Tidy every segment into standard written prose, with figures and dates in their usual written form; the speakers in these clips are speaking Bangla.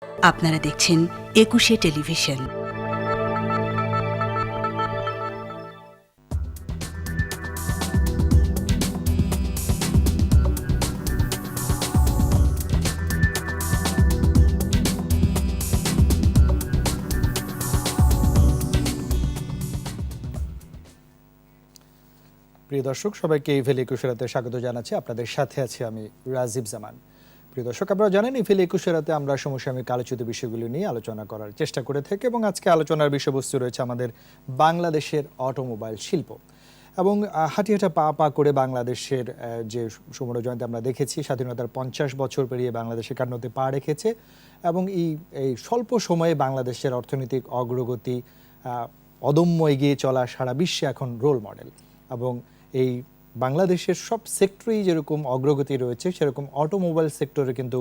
আপনারা দেখছেন একুশে টেলিভিশন। প্রিয় দর্শক, সবাইকে ইভেল ২১ রাতে স্বাগত জানাচ্ছি। আপনাদের সাথে আছি আমি রাজীব জামান। প্রিয় দর্শক, আপনারা জানেন ইভেল ২১ রাতে আমরা সমসাময়িক আলোচিত বিষয়গুলো নিয়ে আলোচনা করার চেষ্টা করে থাকি এবং আজকে আলোচনার বিষয়বস্তু রয়েছে আমাদের বাংলাদেশের অটোমোবাইল শিল্প এবং হাঁটি হাঁটা পা পা করে বাংলাদেশের যে সুবর্ণ জয়ন্তী আমরা দেখেছি, স্বাধীনতার ৫০ বছর পেরিয়ে বাংলাদেশে কান্নতে পা রেখেছে এবং এই স্বল্প সময়ে বাংলাদেশের অর্থনৈতিক অগ্রগতি, অদম্য এগিয়ে চলা সারা বিশ্বে এখন রোল মডেল। এবং এই বাংলাদেশের সব সেক্টরেই যেরকম অগ্রগতি রয়েছে, সেরকম অটোমোবাইল সেক্টরে কিন্তু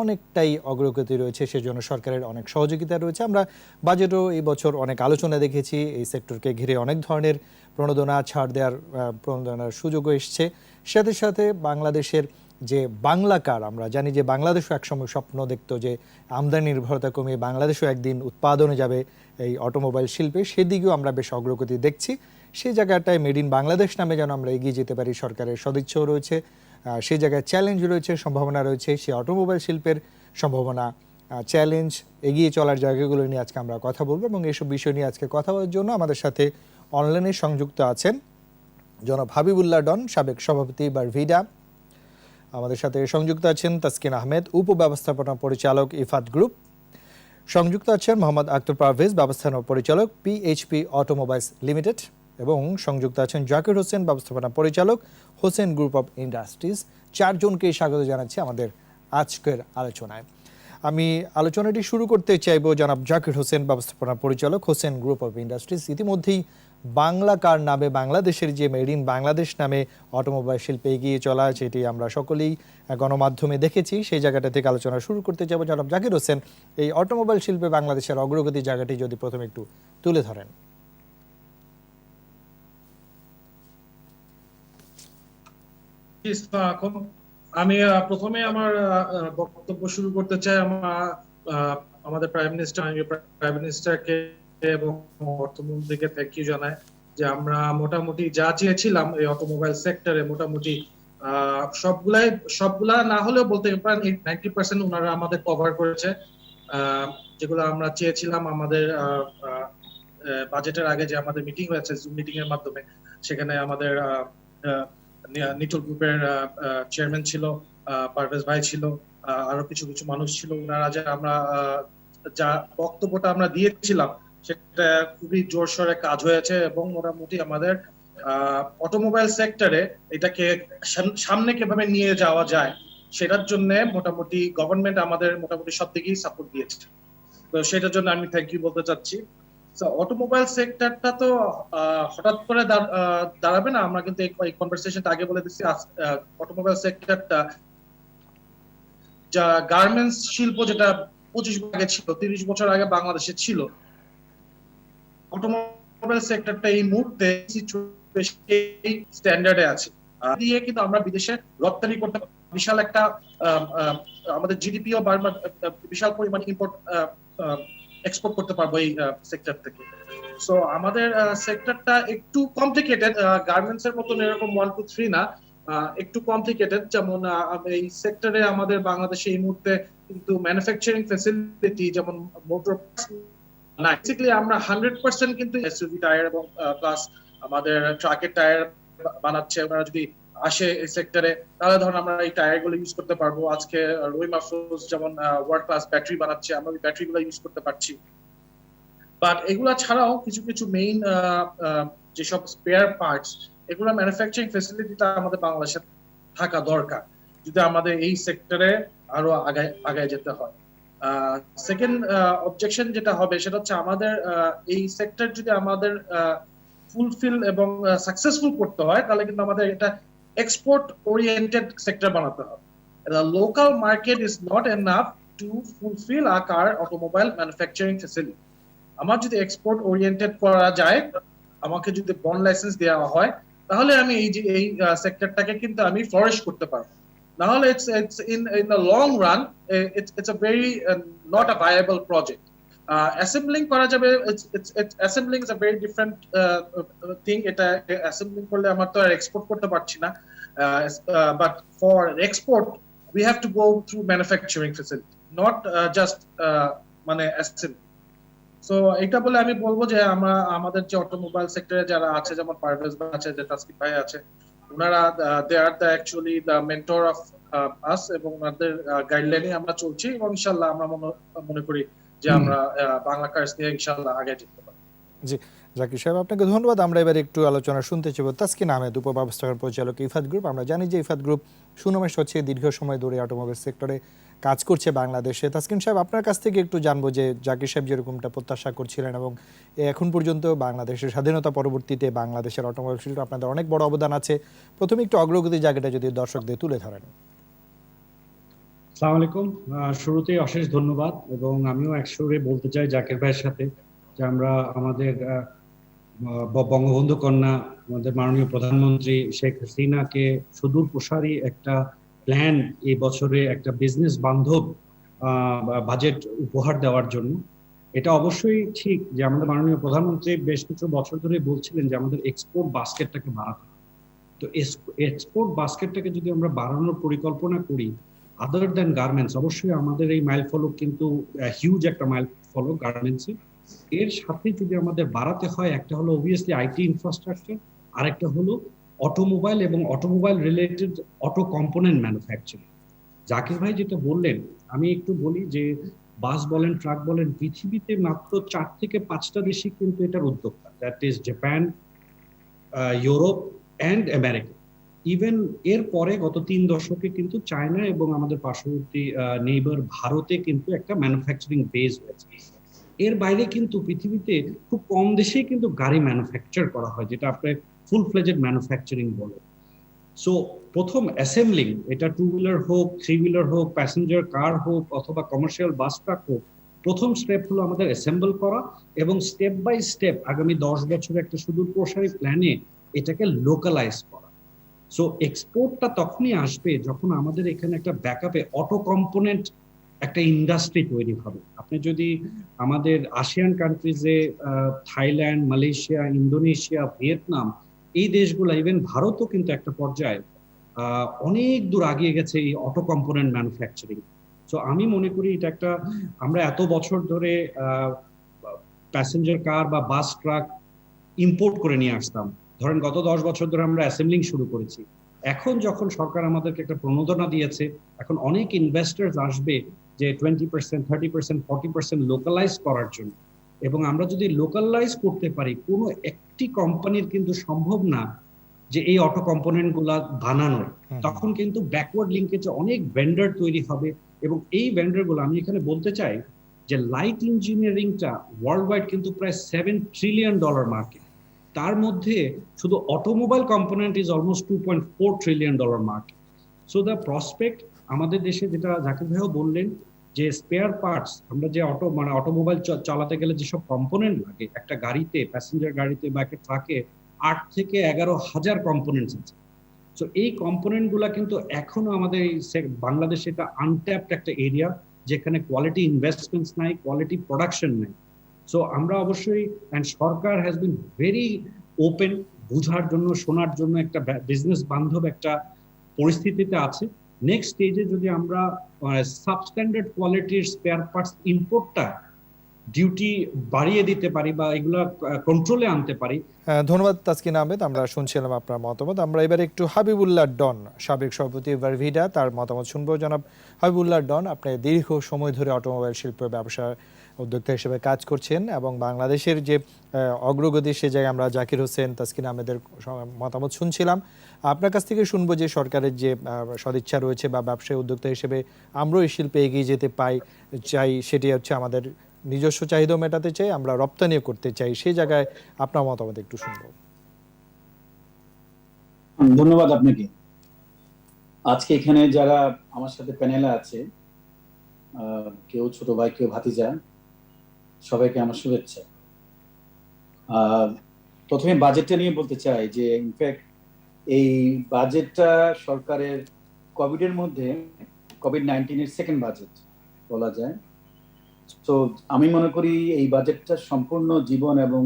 অনেকটাই অগ্রগতি রয়েছে। সেজন্য সরকারের অনেক সহযোগিতা রয়েছে। আমরা বাজেটও এই বছর অনেক আলোচনা দেখেছি। এই সেক্টরকে ঘিরে অনেক ধরনের প্রণোদনা, ছাড় দেওয়ার প্রণোদনার সুযোগও এসছে। সাথে সাথে বাংলাদেশের যে বাংলা কার, আমরা জানি যে বাংলাদেশও একসময় স্বপ্ন দেখতো যে আমদানি নির্ভরতা কমিয়ে বাংলাদেশও একদিন উৎপাদনে যাবে এই অটোমোবাইল শিল্পে, সেদিকেও আমরা বেশ অগ্রগতি দেখছি। সেই জায়গাটায় মেড ইন বাংলাদেশ নামে যেন আমরা এগিয়ে যেতে পারি, সরকারের সদিচ্ছাও রয়েছে। সেই জায়গায় চ্যালেঞ্জ রয়েছে, সম্ভাবনা রয়েছে। সেই অটোমোবাইল শিল্পের সম্ভাবনা, চ্যালেঞ্জ, এগিয়ে চলার জায়গাগুলো নিয়ে আজকে আমরা কথা বলবো এবং এইসব বিষয় নিয়ে আজকে কথা বলার জন্য আমাদের সাথে অনলাইনে সংযুক্ত আছেন জনাব হাবিবুল্লাহ ডন, সাবেক সভাপতি বারভিডা। আমাদের সাথে সংযুক্ত আছেন তাসকিন আহমেদ, উপব্যবস্থাপনা পরিচালক ইফাত গ্রুপ। সংযুক্ত আছেন মোহাম্মদ আক্তার পারভেজ, ব্যবস্থাপনা পরিচালক পিএইচপি অটোমোবাইলস লিমিটেড। এবং সংযুক্ত আছেন জাকির হোসেন, ব্যবস্থাপনা পরিচালক হোসেন গ্রুপ অফ ইন্ডাস্ট্রিজ। চারজনকে স্বাগত জানাচ্ছি আমাদের আজকের আলোচনায়। আমি আলোচনাটি শুরু করতে চাইব জনাব জাকির হোসেন, ব্যবস্থাপনা পরিচালক হোসেন গ্রুপ অফ ইন্ডাস্ট্রিজ। ইতিমধ্যেই বাংলা কার নামে বাংলাদেশের যে মেড ইন বাংলাদেশ নামে অটোমোবাইল শিল্পে এগিয়ে চলা, সেটি আমরা সকলেই গণমাধ্যমে দেখেছি। সেই জায়গাটা থেকে আলোচনা শুরু করতে যাব। জনাব জাকির হোসেন, এই অটোমোবাইল শিল্পে বাংলাদেশের অগ্রগতি জায়গাটি যদি প্রথমে একটু তুলে ধরেন। আমি প্রথমে আমার বক্তব্য শুরু করতে চাই আমাদের প্রাইম মিনিস্টারকে এবং অর্থমন্ত্রীকে থ্যাংক ইউ জানাই যে আমরা মোটামুটি যা চেয়েছিলাম এই অটোমোবাইল সেক্টরে মোটামুটি সবগুলা না হলেও বলতে পারেন 90% ওনারা আমাদের কভার করেছে। যেগুলো আমরা চেয়েছিলাম আমাদের বাজেটের আগে যে আমাদের মিটিং হয়েছে জুম মিটিং এর মাধ্যমে, সেখানে আমাদের নিটল গ্রুপের চেয়ারম্যান ছিল, পারভেজ ভাই ছিল, আরো কিছু কিছু মানুষ ছিল। ওনারা যে আমরা যা বক্তব্যটা আমরা দিয়েছিলাম সেটা খুবই জোরসোরে কাজ হয়েছে এবং মোটামুটি আমাদের অটোমোবাইল সেক্টরে এটাকে সামনে কিভাবে নিয়ে যাওয়া যায় সেটার জন্য মোটামুটি গভর্নমেন্ট আমাদের মোটামুটি সব দিকেই সাপোর্ট দিয়েছে। তো সেটার জন্য আমি থ্যাংক ইউ বলতে চাচ্ছি। অটোমোবাইল সেক্টরটা তো হঠাৎ করে দাঁড়াবে না। আমরা কিন্তু এই কনভারসেশনটা আগে বলে দিচ্ছি, অটোমোবাইল সেক্টরটা যা গার্মেন্টস শিল্প যেটা 25 বছর আগে ছিল, 30 বছর আগে বাংলাদেশে ছিল, অটোমোবাইল সেক্টরটা এই মুহূর্তে স্ট্যান্ডার্ডে আছে। দিয়ে কিন্তু আমরা বিদেশে রপ্তানি করতে বিশাল একটা আমাদের জিডিপিও বিশাল পরিমাণ ইম্পোর্ট এক্সপোর্ট করতে পারবো এই সেক্টর থেকে। সো আমাদের সেক্টরটা একটু কমপ্লিকেটেড, গার্মেন্টস এর মতন এরকম 1 2 3 না, একটু কমপ্লিকেটেড। যেমন এই সেক্টরে আমাদের বাংলাদেশে এই মুহূর্তে কিন্তু ম্যানুফ্যাকচারিং ফ্যাসিলিটি যেমন মোটর না, বেসিক্যালি আমরা 100% কিন্তু এসইউভি টায়ার এবং প্লাস আমাদের ট্রাকের টায়ার বানাচ্ছে। ওনারা যদি আসে এই সেক্টরে তাহলে ধরুন আমরা এই টায়ার গুলো ইউজ করতে পারবো। আজকে রহিম আফরোজ যেমন ওয়ার্ল্ড ক্লাস ব্যাটারি বানাচ্ছে, আমরা ওই ব্যাটারি গুলো ইউজ করতে পারছি। বাট এগুলা ছাড়াও কিছু কিছু মেইন যেসব স্পেয়ার পার্টস, এগুলো ম্যানুফ্যাকচারিং ফ্যাসিলিটিটা আমাদের বাংলাদেশে থাকা দরকার যদি আমাদের এই সেক্টরে আরো আগায় যেতে হয়। সেকেন্ড অবজেকশন যেটা হবে সেটা হচ্ছে আমাদের এই সেক্টর যদি আমাদের ফুলফিল এবং সাকসেসফুল করতে হয় তাহলে কিন্তু আমাদের এটা এক্সপোর্ট ওরিয়েন্টেড সেক্টর বানাতে হবে। The local market is not enough to fulfill our automobile manufacturing facility. আমার যদি এক্সপোর্ট ওরিয়েন্টেড করা যায়, আমাকে যদি বন্ড লাইসেন্স দেওয়া হয়, তাহলে আমি এই যে এই সেক্টরটাকে কিন্তু আমি ফ্লোরিশ করতে পারবো। Now it's in the long run, it's a very not a viable project. Assembling করা যাবে, it's assembling is a very different thing. এটা assembling করলে আমরা তো আর export করতে পারছি না, but for export we have to go through manufacturing facility, not just মানে assembly. সো এটা বলে আমি বলবো যে আমরা আমাদের যে অটোমোবাইল সেক্টরে যারা আছে, যেমন পারভেজ ভাই আছে, যে তাসকিন ভাই আছে, ওনারা they are the actually the mentor of us, এবং ওনাদের গাইডলাইনে আমরা চলছি, এবং ইনশাআল্লাহ আমরা মনে করি যে আমরা বাংলা কার্স নিয়ে ইনশাআল্লাহ আগে যেতে পারবো। জি, জাকির সাহেব আপনাকে ধন্যবাদ। আমরা এবার একটু আলোচনা শুনতে চাইব তাসকিন আহমেদ, উপব্যবস্থাপনা পরিচালক ইফাদ গ্রুপ। আমরা জানি যে ইফাদ গ্রুপ সুনামের হচ্ছে দীর্ঘ সময় ধরে অটোমোবাইল সেক্টরে কাজ করছে বাংলাদেশে। তাসকিন সাহেব, আপনার কাছ থেকে একটু জানবো যে জাকির সাহেব যেরকমটা প্রত্যাশা করছিলেন এবং এখন পর্যন্ত বাংলাদেশের স্বাধীনতা পরবর্তীতে বাংলাদেশের অটোমোবাইল শিল্পে আপনাদের অনেক বড় অবদান আছে, প্রথমে একটু অগ্রগতি জায়গাটা যদি দর্শকদের তুলে ধরেন। আসসালামু আলাইকুম। শুরুতেই অশেষ ধন্যবাদ, এবং আমিও একসঙ্গে বলতে চাই জাকির ভাইয়ের সাথে যে আমরা আমাদের বঙ্গবন্ধু কন্যা, আমাদের মাননীয় প্রধানমন্ত্রী শেখ হাসিনাকে সুদূর প্রসারী একটা প্ল্যান এই বছরে একটা বিজনেস বান্ধব বাজেট উপহার দেওয়ার জন্য। এটা অবশ্যই ঠিক যে আমাদের মাননীয় প্রধানমন্ত্রী বেশ কিছু বছর ধরে বলছিলেন যে আমাদের এক্সপোর্ট বাস্কেটটাকে বাড়াতে হবে। তো এক্সপোর্ট বাস্কেটটাকে যদি আমরা বাড়ানোর পরিকল্পনা করি, আদার দ্যান গার্মেন্টস, অবশ্যই আমাদের এই মাইল ফলক কিন্তু হিউজ একটা মাইল ফলক গার্মেন্টসে। এর সাথে যদি আমাদের বাড়াতে হয়, একটা হলো অবভিয়াসলি আইটি ইনফ্রাস্ট্রাকচার, আরেকটা হলো অটোমোবাইল এবং automobile related auto component manufacturing. Zakir ভাই যেটা বললেন, আমি একটু বলি যে বাস বলেন, ট্রাক বলেন, পৃথিবীতে মাত্র 4 থেকে 5টা দেশই কিন্তু এটার উদ্যোক্তা, that is Japan, Europe and America. Even এর পরে গত 3 দশকে কিন্তু চায়না এবং আমাদের পার্শ্ববর্তী নেইবার ভারতে কিন্তু একটা ম্যানুফ্যাকচারিং বেস হয়েছে। এর বাইরে কিন্তু পৃথিবীতে খুব কম দেশেই কিন্তু গাড়ি ম্যানুফ্যাকচার করা হয়, যেটা আপনার ফুল ফ্লেজেড ম্যানুফ্যাকচারিং বলে। সো প্রথম অ্যাসেম্বলিং, এটা 2 হুইলার হোক, 3 হুইলার হোক, প্যাসেঞ্জার কার হোক অথবা কমার্শিয়াল বাস ট্রাক হোক, প্রথম স্টেপ হলো আমাদের অ্যাসেম্বল করা, এবং স্টেপ বাই স্টেপ আগামী 10 বছরের একটা সুদূর প্রসারী প্ল্যানে এটাকে লোকালাইজ করা। সো এক্সপোর্টটা তখনই আসবে যখন আমাদের এখানে একটা ব্যাকআপে অটো কম্পোনেন্ট একটা ইন্ডাস্ট্রি তৈরি হবে। আপনি যদি আমাদের আসিয়ান কান্ট্রিজে থাইল্যান্ড, মালয়েশিয়া, ইন্দোনেশিয়া, ভিয়েতনাম, এই দেশগুলো, ইভেন ভারতও কিন্তু একটা পর্যায়ে অনেক দূর আগিয়ে গেছে এই অটো কম্পোনেন্ট ম্যানুফ্যাকচারিং। সো আমি মনে করি এটা একটা, আমরা এত বছর ধরে প্যাসেঞ্জার কার বা বাস ট্রাক ইম্পোর্ট করে নিয়ে আসতাম, ধরেন গত 10 বছর ধরে আমরা অ্যাসেম্বলিং শুরু করেছি। এখন যখন সরকার আমাদেরকে একটা প্রণোদনা দিয়েছে, এখন অনেক ইনভেস্টার্স আসবে যে 20%, 30%, 40% লোকালাইজ করার জন্য। এবং আমরা যদি লোকালাইজ করতে পারি, কোনো একটি কোম্পানির কিন্তু সম্ভব না যে এই অটো কম্পোনেন্ট গুলা বানানোর, তখন কিন্তু ব্যাকওয়ার্ড লিঙ্কেজে অনেক ভেন্ডার তৈরি হবে। এবং এই ভেন্ডার গুলো, আমি এখানে বলতে চাই যে লাইট ইঞ্জিনিয়ারিংটা ওয়ার্ল্ড ওয়াইড কিন্তু প্রায় $7 ট্রিলিয়ন মার্কেট। তার মধ্যে শুধু automobile component is almost $2.4 trillion market. So the prospect আমাদের দেশে, যেটা জাকির ভাইও বললেন, যে স্পেয়ার পার্টস, আমরা যে অটোমোবাইল চালাতে গেলে যেসব কম্পোনেন্ট লাগে একটা গাড়িতে, প্যাসেঞ্জার গাড়িতে বা একটা ট্রাকে 8 থেকে 11,000 কম্পোনেন্টস আছে। সো এই কম্পোনেন্ট গুলা কিন্তু এখনো আমাদের বাংলাদেশে এটা আনট্যাপড একটা এরিয়া, যেখানে কোয়ালিটি ইনভেস্টমেন্টস নাই, কোয়ালিটি প্রোডাকশন নাই। সো আমরা অবশ্যই, and Sarkar has been very open, বোঝার জন্য, শোনার জন্য একটা বিজনেস বান্ধব একটা পরিস্থিতিতে আছে। নেক্সট স্টেজে যদি আমরা সাবস্ট্যান্ডার্ড কোয়ালিটির স্পেয়ার পার্টস ইম্পোর্টটা ডিউটি বাড়িয়ে দিতে পারি বা এগুলা কন্ট্রোলে আনতে পারি। ধন্যবাদ তাসকিন আহমেদ, আমরা শুনছিলাম আপনার মতামত। আমরা এবার একটু হাবিবুল্লাহ ডন, সাবেক সভাপতি ভারভিডা, তার মতামত শুনবো। জনাব হাবিবুল্লাহ ডন, আপনি দীর্ঘ সময় ধরে অটোমোবাইল শিল্প ব্যবসা উদ্যোক্তা হিসেবে কাজ করছেন এবং বাংলাদেশের যে অগ্রগতি, সে জায়গায় আমরা জাকির হোসেন, তাসকিন আহমেদের মতামত শুনছিলাম। আপনার কাছ থেকে শুনবো যে সরকারের যে সদিচ্ছা রয়েছে বা ব্যবসায়ী উদ্যোক্তা হিসেবে আমরাও এই শিল্পে এগিয়ে যেতে চাই, সেটি হচ্ছে আমাদের নিজস্ব চাহিদা মেটাতে চাই, আমরা রপ্তানিও করতে চাই, সেই জায়গায় আপনার মতামত একটু শুনবো। ধন্যবাদ আপনাকে। আজকে এখানে যারা আমার সাথে প্যানেলে আছে, কেউ ছোট ভাই, কেউ ভাতিজা, সবাইকে আমার শুভেচ্ছা। প্রথমে বাজেটটা নিয়ে বলতে চাই যে ইনফ্যাক্ট এই বাজেটটা সরকারের কোভিডের মধ্যে কোভিড-19 সেকেন্ড বাজেট বলা যায়। তো আমি মনে করি এই বাজেটটা সম্পূর্ণ জীবন এবং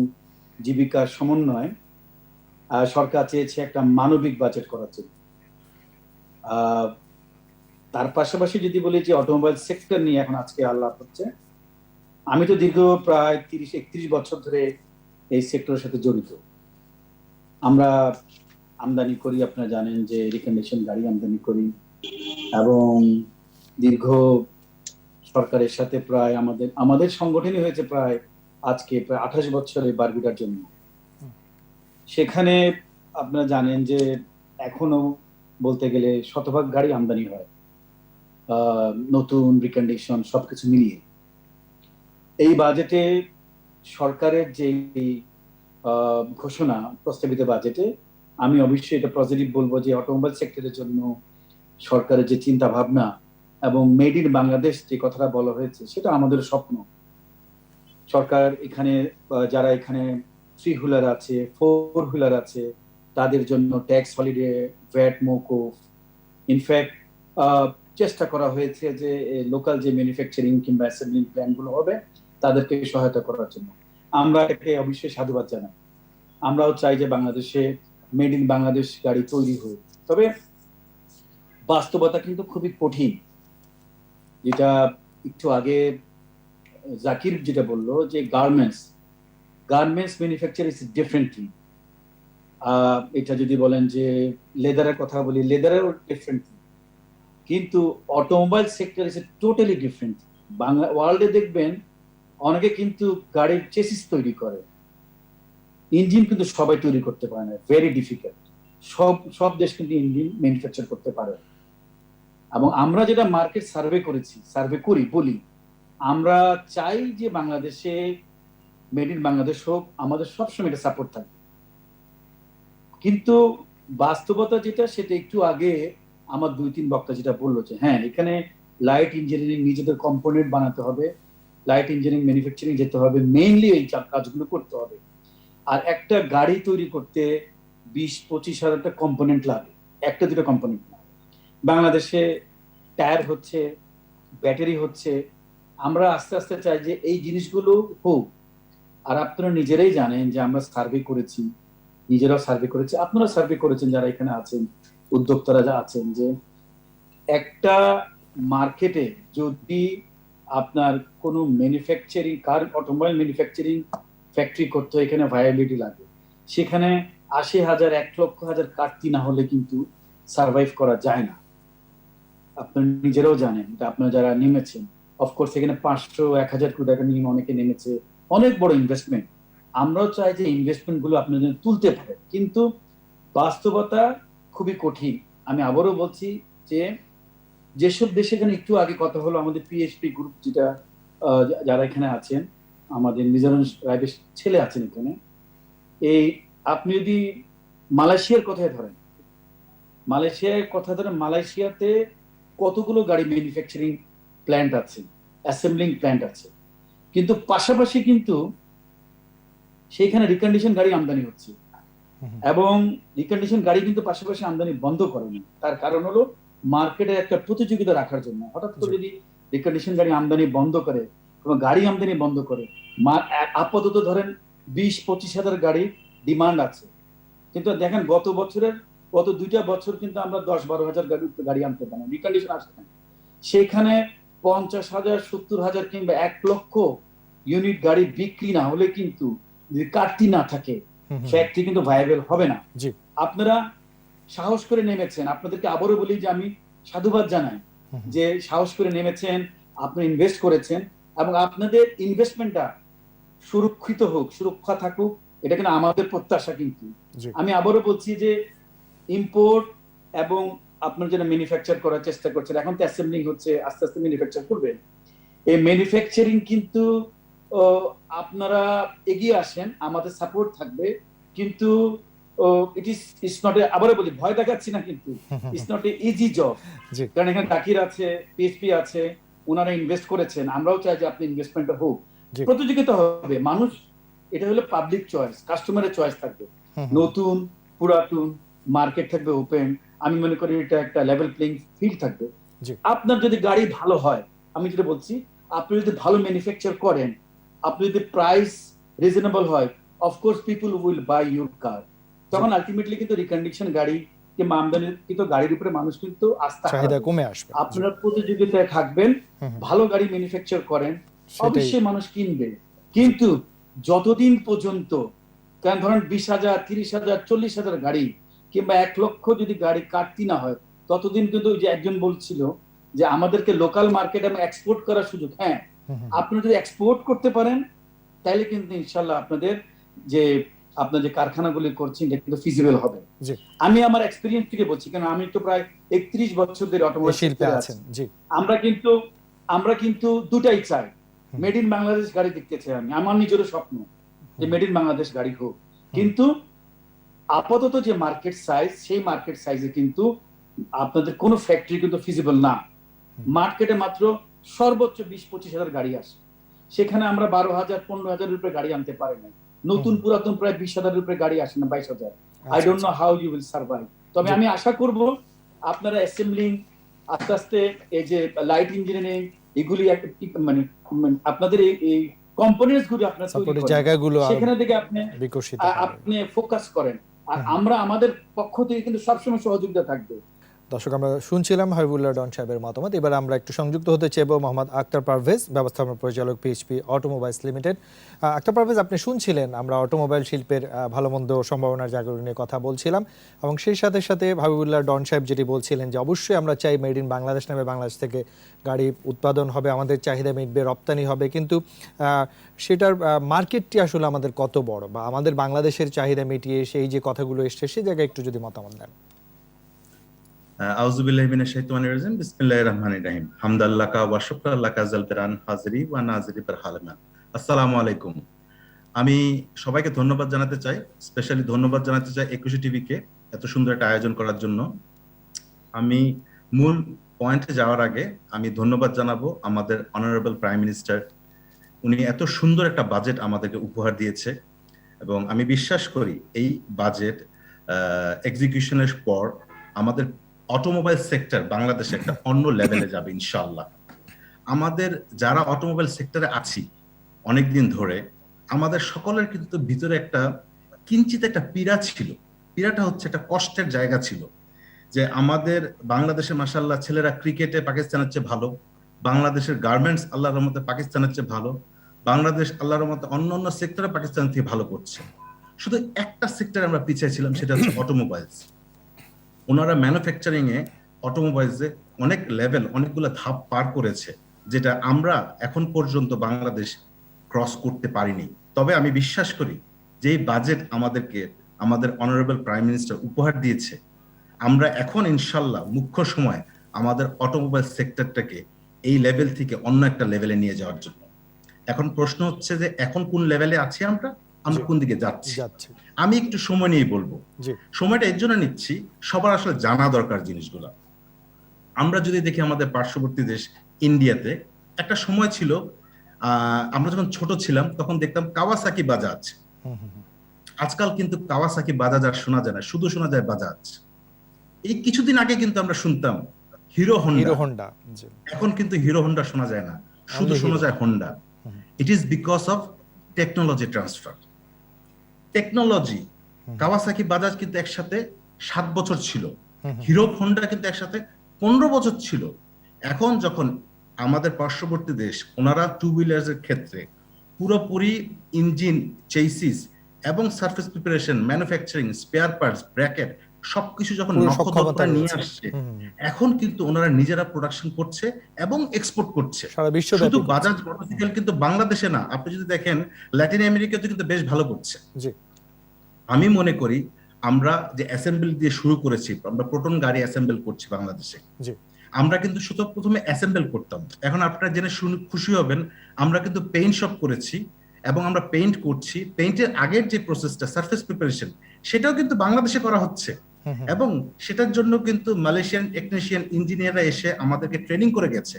জীবিকার সমন্বয়। সরকার চেয়েছে একটা মানবিক বাজেট করার জন্য। তার পাশাপাশি যদি বলি যে অটোমোবাইল সেক্টর নিয়ে এখন আজকে আলাপ হচ্ছে, আমি তো দীর্ঘ প্রায় 30-31 বছর ধরে এই সেক্টরের সাথে জড়িত। আমরা আমদানি করি, আপনারা জানেন যে রিকন্ডিশন গাড়ি আমদানি করি, এবং দীর্ঘ সরকারের সাথে প্রায় আমাদের সংগঠনই হয়েছে প্রায় আজকে প্রায় 28 বছরের বারবিটার জন্য। সেখানে আপনারা জানেন যে এখনো বলতে গেলে শতভাগ গাড়ি আমদানি হয়, নতুন রিকন্ডিশন সবকিছু মিলিয়ে। এই বাজেটে সরকারের যে ঘোষণা প্রস্তাবিত বাজেটে, আমি অবশ্যই এটা পজিটিভ বলবো যে অটোমোবাইল সেক্টরের জন্য সরকারের যে চিন্তা ভাবনা এবং মেড ইন বাংলাদেশ যে কথাটা বলা হয়েছে, সেটা আমাদের স্বপ্ন। সরকার এখানে যারা এখানে 3 হুইলার আছে, 4 হুইলার আছে, তাদের জন্য ট্যাক্স হলিডে, ভ্যাট মওকুফ। ইনফ্যাক্ট চেষ্টা করা হয়েছে যে লোকাল যে ম্যানুফ্যাকচারিং কিংবা অ্যাসেম্বলিং প্ল্যান্টগুলো হবে তাদেরকে সহায়তা করার জন্য। আমরা এটাকে অবশ্যই সাধুবাদ জানাই। আমরাও চাই যে বাংলাদেশে মেড ইন বাংলাদেশ গাড়ি তৈরি হোক। তবে বাস্তবতা কিন্তু খুবই কঠিন, যেটা একটু আগে জাকির যেটা বললো যে গার্মেন্টস ম্যানুফ্যাকচার ইজ ডিফারেন্টলি। এটা যদি বলেন যে লেদারের কথা বলি, লেদারের ডিফারেন্টলি, কিন্তু automobile sector is totally different. ওয়ার্ল্ডে দেখবেন অনেকে কিন্তু গাড়ির চেসিস তৈরি করে, ইঞ্জিন কিন্তু সবাই তৈরি করতে পারে না, ভেরি ডিফিকাল্ট। সব দেশ কিন্তু ইঞ্জিন ম্যানুফ্যাকচার করতে পারে। এবং আমরা যেটা মার্কেট সার্ভে করি, আমরা চাই যে বাংলাদেশে মেড ইন বাংলাদেশ হোক, আমাদের সবসময় এটা সাপোর্ট থাকবে। কিন্তু বাস্তবতা যেটা, সেটা একটু আগে আমার 2-3 বক্তা যেটা বললো যে হ্যাঁ, এখানে লাইট ইঞ্জিনিয়ারিং নিজেদের কম্পোনেন্ট বানাতে হবে, লাইট ইঞ্জিনিয়ারিং ম্যানুফ্যাকচারিং যেতে হবে, মেইনলি এই কাজগুলো করতে হবে। আর একটা গাড়ি তৈরি করতে 20-25 হাজারটা কম্পোনেন্ট লাগে, একটা দুটো কম্পোনেন্ট না। বাংলাদেশে টায়ার হচ্ছে, ব্যাটারি হচ্ছে। আমরা আস্তে আস্তে চাই যে এই জিনিসগুলো হোক। আর আপনারা নিজেরাই জানেন যে আমরা নিজেরাও সার্ভে করেছি, আপনারা সার্ভে করেছেন যারা এখানে আছেন, উদ্যোক্তারা যা আছেন, যে একটা মার্কেটে যদি আপনার কোনো ম্যানুফ্যাকচারিং অটোমোবাইল ম্যানুফ্যাকচারিং ফ্যাক্টরি করতে এখানে ভায়াবিলিটি লাগে, সেখানে 80,000 1,00,000 কাটতি না হলে কিন্তু সার্ভাইভ করা যায় না। আপনারা নিজেরাও জানেন, আপনারা যারা নেমেছেন, অফকোর্স এখানে 500-1000 কোটি টাকা নিয়ে অনেকে নেমেছে, অনেক বড় ইনভেস্টমেন্ট। আমরাও চাই যে ইনভেস্টমেন্ট গুলো আপনারা তুলতে পারে, কিন্তু বাস্তবতা খুবই কঠিন। আমি আবারও বলছি যে যেসব দেশে, এখানে একটু আগে কথা হলো আমাদের পিএইচপি গ্রুপ, যেটা যারা এখানে আছেন, আমাদের মিজানুর রাইবের ছেলে আছেন এখানে। এই আপনি যদি মালয়েশিয়ার কথায় ধরেন, মালয়েশিয়াতে কতগুলো গাড়ি ম্যানুফ্যাকচারিং প্ল্যান্ট আছে, অ্যাসেম্বলিং প্ল্যান্ট আছে, কিন্তু পাশাপাশি কিন্তু সেইখানে রিকন্ডিশন গাড়ি আমদানি হচ্ছে। এবং রিকন্ডিশন গাড়ি কিন্তু পাশাপাশি আমদানি বন্ধ করে না। তার কারণ হলো মার্কেটে একটা প্রতিযোগিতা রাখার জন্য। হঠাৎ করে যদি রিকন্ডিশন গাড়ি আমদানি বন্ধ করে, কোনো গাড়ি আমদানি বন্ধ করে, আপাতত ধরেন 20-25 হাজার গাড়ি ডিমান্ড আছে, কিন্তু দেখেন গত 2টা বছর কিন্তু আমরা 10-12 হাজার গাড়ি আনতে পারি, রিকন্ডিশন আসছে না। সেখানে 50,000, 70,000 কিংবা 1 লক্ষ ইউনিট গাড়ি বিক্রি না হলে কিন্তু, যদি কাটতি না থাকে, ফ্যাক্টরি কিন্তু ভায়াবল হবে না। আপনারা সাহস করে নেমেছেন, আপনাদেরকে আবারও বলি যে আমি সাধুবাদ জানাই যে সাহস করে নেমেছেন, আপনি ইনভেস্ট করেছেন, এবং আপনাদের ইনভেস্টমেন্টটা সুরক্ষিত হোক, সুরক্ষা থাকুক, এটা কিন্তু আমাদের প্রত্যাশা। কিন্তু আমি আবারও বলছি যে ইম্পোর্ট এবং আপনারা যেটা ম্যানুফ্যাকচার করার চেষ্টা করছেন, এখন তো অ্যাসেম্বলিং হচ্ছে, আস্তে আস্তে ম্যানুফ্যাকচার করবেন। এই ম্যানুফ্যাকচারিং কিন্তু আপনারা এগিয়ে আসেন, আমাদের সাপোর্ট থাকবে। কিন্তু ইটস নট এ, আবারও বলি, ভয় দেখাচ্ছি না, কিন্তু it's not a easy job. কারণ এখানে জাকির আছে, পিএইচপি আছে, ওনারা ইনভেস্ট করেছেন। আমরাও চাই যে আপনি ইনভেস্টমেন্টটা হোক, প্রতিযোগিতা হবে। মানুষ, এটা হলো পাবলিক চয়েস, কাস্টমারের চয়েস থাকবে, নতুন পুরাতন মার্কেট থাকবে ওপেন। আমি মনে করি এটা একটা লেভেল প্লেইং ফিল্ড থাকবে। জি। আপনার যদি গাড়ি ভালো হয়, আমি যেটা বলছি, আপনি যদি ভালো ম্যানুফ্যাকচার করেন, আপনি যদি প্রাইস রিজনেবল হয়, of course people will buy your কার। তখন আলটিমেটলি কিন্তু রিকন্ডিশন গাড়ি কিংবা আমদানিকৃত গাড়ির উপরে মানুষ কিন্তু আস্থা চাহিদা হারাবে। কমে আসবে। জি। আপনারা প্রতিযোগিতায় থাকবেন, হুম, হুম। ভালো গাড়ি ম্যানুফ্যাকচার করেন, সেটাই। অবশ্যই মানুষ কিনবে। কিন্তু যতদিন পর্যন্ত, কারণ ধরেন 20,000, 30,000, 40,000 গাড়ি কিংবা 1 লক্ষ যদি গাড়ি কাটতি না হয়, ততদিন কিন্তু ওই যে একজন বলছিল যে আমাদেরকে লোকাল মার্কেট এবং এক্সপোর্ট করার সুযোগ, হ্যাঁ, হুম, হুম। আপনি যদি এক্সপোর্ট করতে পারেন তাহলে কিন্তু ইনশাল্লাহ আপনার যে কারখানাগুলি করছেন এটা কিন্তু ফিজিবল হবে। জি। আমি আমার এক্সপেরিয়েন্স থেকে বলছি, কারণ আমি তো প্রায় 31 বছর ধরে এই অটোমোবাইল শিল্পে সেক্টরে আছেন। আছি। জি। আমরা কিন্তু দুটাই চাই। হুম। মেড ইন বাংলাদেশ গাড়ি দেখতে চাই আমি, আমার নিজেরও স্বপ্ন যে মেড ইন বাংলাদেশ গাড়ি হোক। কিন্তু আপাতত যে মার্কেট সাইজ, সেই মার্কেট সাইজে কিন্তু আপনাদের কোনো ফ্যাক্টরি কিন্তু ফিজিবল না। মার্কেটে মাত্র সর্বোচ্চ 20-25 হাজার গাড়ি আসে, সেখানে আমরা 12,000, 15,000 রুপে গাড়ি আনতে পারি না। নতুন পুরাতন প্রায় 20,000 রুপে গাড়ি আসে না, 22,000। I don't know how you will survive. তবে আমি আশা করব আপনারা অ্যাসেম্বলিং, আস্তে আস্তে এই যে লাইট ইঞ্জিনিয়ারিং, এগুলি মানে আপনাদের এই কম্পোনেন্টস গুলো আপনারা তৈরি সাপোর্টের করেন, জায়গাগুলো সেখানে থেকে বিকশিত হবে। আপনি ফোকাস করেন। আর আমরা আমাদের পক্ষ থেকে কিন্তু সবসময় সহযোগিতা থাকবে। দর্শক, আমরা শুনছিলাম হাবিবুল্লাহ ডন সাহেবের মতামত। এবার আমরা একটু সংযুক্ত হতে চাইব মোহাম্মদ আক্তার পারভেজ, ব্যবস্থাপনা পরিচালক PHP automobiles limited. Aktar Parvez, আপনি শুনছিলেন আমরা অটোমোবাইল শিল্পের ভালো মন্দ সম্ভাবনার জায়গাগুলো নিয়ে কথা বলছিলাম, এবং সেই সাথে সাথে হাবিবুল্লাহ ডন সাহেব যেটি বলছিলেন যে অবশ্যই আমরা চাই মেড ইন বাংলাদেশ নামে বাংলাদেশ থেকে গাড়ি উৎপাদন হবে, আমাদের চাহিদা মিটবে, রপ্তানি হবে, কিন্তু সেটার মার্কেটটি আসলে আমাদের কত বড়, বা আমাদের বাংলাদেশের চাহিদা মিটিয়ে সেই যে কথাগুলো এসছে সেই জায়গায় একটু যদি মতামত দেন। আউযু বিল্লাহি মিনাশ শাইতানির রাজিম, বিসমিল্লাহির রহমানির রহিম। হামদাল্লাকা ওয়া শুকরাল্লাকা জালতারান হাজিরি ওয়া নাজিরি বার হালামান। আসসালামু আলাইকুম। আমি সবাইকে ধন্যবাদ জানাতে চাই, স্পেশালি ধন্যবাদ জানাতে চাই 21 টিভিকে এত সুন্দর একটা আয়োজন করার জন্য। আমি মূল পয়েন্টে যাওয়ার আগে আমি ধন্যবাদ জানাবো আমাদের অনারেবল প্রাইম মিনিস্টার। উনি এত সুন্দর একটা বাজেট আমাদেরকে উপহার দিয়েছে, এবং আমি বিশ্বাস করি এই বাজেট এক্সিকিউশনের পর আমাদের অটোমোবাইল সেক্টর বাংলাদেশে একটা অন্য লেভেলে যাবে ইনশাআল্লাহ। আমাদের যারা অটোমোবাইল সেক্টরে আছি অনেকদিন ধরে, আমাদের সকলের কিন্তু ভিতরে একটা কিঞ্চিত একটা পীড়া ছিল। পীড়াটা হচ্ছে একটা কষ্টের জায়গা ছিল, যে আমাদের বাংলাদেশে মাশাআল্লাহ ছেলেরা ক্রিকেটে পাকিস্তানের চেয়ে ভালো, বাংলাদেশের গার্মেন্টস আল্লাহর রহমতে পাকিস্তানের চেয়ে ভালো, বাংলাদেশ আল্লাহর রহমতে অন্য অন্য সেক্টরে পাকিস্তান থেকে ভালো করছে। শুধু একটা সেক্টরে আমরা পিছিয়ে ছিলাম, সেটা হচ্ছে অটোমোবাইলস। ওনারা ম্যানুফ্যাকচারিং এ অটোমোবাইলসে অনেক লেভেল, অনেকগুলো ধাপ পার করেছে, যেটা আমরা এখন পর্যন্ত বাংলাদেশ ক্রস করতে পারিনি। তবে আমি বিশ্বাস করি যে এই বাজেট আমাদেরকে আমাদের অনারেবল প্রাইম মিনিস্টার উপহার দিয়েছে, আমরা এখন ইনশাল্লাহ মুখ্য সময় আমাদের অটোমোবাইল সেক্টরটাকে এই লেভেল থেকে অন্য একটা লেভেলে নিয়ে যাওয়ার জন্য। এখন প্রশ্ন হচ্ছে যে এখন কোন লেভেলে আছি আমরা কোন দিকে যাচ্ছি। আমি একটু সময় নিয়ে বলবো। সময়টা এর জন্য নিচ্ছি, সবার আসলে জানা দরকার জিনিসগুলো। আমরা যদি দেখি আমাদের পার্শ্ববর্তী দেশ ইন্ডিয়াতে একটা সময় ছিল, আমরা যখন ছোট ছিলাম তখন দেখতাম কাওয়াসাকি বাজাজ। আজকাল কিন্তু কাওয়াসাকি বাজাজ আর শোনা যায় না, শুধু শোনা যায় বাজাজ। এই কিছুদিন aগে কিন্তু আমরা শুনতাম হিরো হোন্ডা। এখন কিন্তু হিরো হোন্ডা শোনা যায় না, শুধু শোনা যায় Honda. It is because of technology transfer. Technology, Kawasaki Bajaj কিন্তু একসাথে 7 বছর ছিল, হিরো হোন্ডা কিন্তু একসাথে 15 বছর ছিল। এখন যখন আমাদের পার্শ্ববর্তী দেশ ওনারা টু হুইলার্স এর ক্ষেত্রে পুরোপুরি ইঞ্জিন, চেসিস এবং surface preparation, manufacturing, spare parts, bracket সবকিছু যখন নক্ষত্রটা নিয়ে আসছে, এখন কিন্তু ওনারা নিজেরা প্রোডাকশন করছে এবং এক্সপোর্ট করছে। শুধু বাজাজ মোটরসাইকেল কিন্তু বাংলাদেশে না, আপনি যদি দেখেন ল্যাটিন আমেরিকাতে কিন্তু বেশ ভালো করছে। আমি মনে করি আমরা যে অ্যাসেম্বল দিয়ে শুরু করেছি, আমরা প্রোটন গাড়ি অ্যাসেম্বল করছি বাংলাদেশে। আমরা কিন্তু শুধু প্রথমে অ্যাসেম্বল করতাম, এখন আপনারা জেনে খুশি হবেন আমরা কিন্তু পেইন্ট শপ করেছি এবং আমরা পেইন্ট করছি। পেইন্টের আগের যে প্রসেসটা সারফেস প্রিপারেশন, সেটাও কিন্তু বাংলাদেশে করা হচ্ছে, এবং সেটার জন্য কিন্তু মালয়েশিয়ান টেকনিশিয়ান ইঞ্জিনিয়াররা এসে আমাদেরকে ট্রেনিং করে গেছে।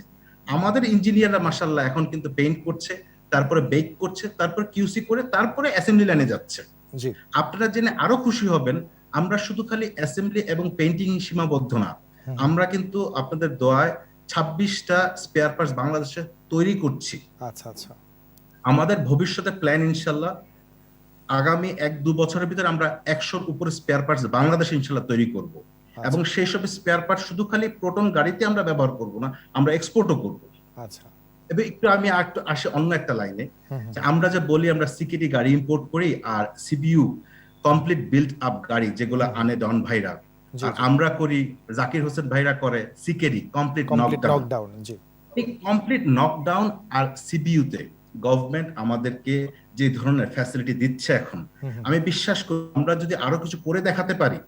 আমাদের ইঞ্জিনিয়াররা মাশাআল্লাহ এখন কিন্তু পেইন্ট করছে, তারপরে বেক করছে, তারপরে কিউসি করে তারপরে অ্যাসেম্বলি লাইনে যাচ্ছে। আপনারা জেনে আরো খুশি হবেন আমরা শুধু খালি অ্যাসেম্বলি এবং পেইন্টিং সীমাবদ্ধ না, আমরা কিন্তু আপনাদের দোয়ায় 26টা স্পেয়ার পার্টস বাংলাদেশে তৈরি করছি। আচ্ছা আচ্ছা, আমাদের ভবিষ্যতে প্ল্যান ইনশাল্লাহ আগামী 1-2 বছরের ভিতরে আমরা 100-র উপরে স্পেয়ার পার্টস বাংলাদেশে ইনশাল্লাহ তৈরি করব, এবং সেই সব স্পেয়ার পার্টস শুধু খালি প্রোটন গাড়িতে আমরা ব্যবহার করব না, আমরা এক্সপোর্টও করব। আচ্ছা, এবার একটু আমি একটু আসি অন্য একটা লাইনে, যে আমরা যে বলি আমরা সিকেডি গাড়ি ইম্পোর্ট করি আর সিবিইউ কমপ্লিট বিল্ড আপ গাড়ি যেগুলো আনে ডন ভাইরা, আর আমরা করি জাকির হোসেন ভাইরা করে সিকেডি কমপ্লিট নকডাউন। জি, এই কমপ্লিট নকডাউন আর সিবিইউ তে গভর্নমেন্ট আমাদেরকে যে ধরনের ফ্যাসিলিটি দিচ্ছে এখন, আমি বিশ্বাস করি আমরা যদি আরো কিছু করে দেখাতে পারি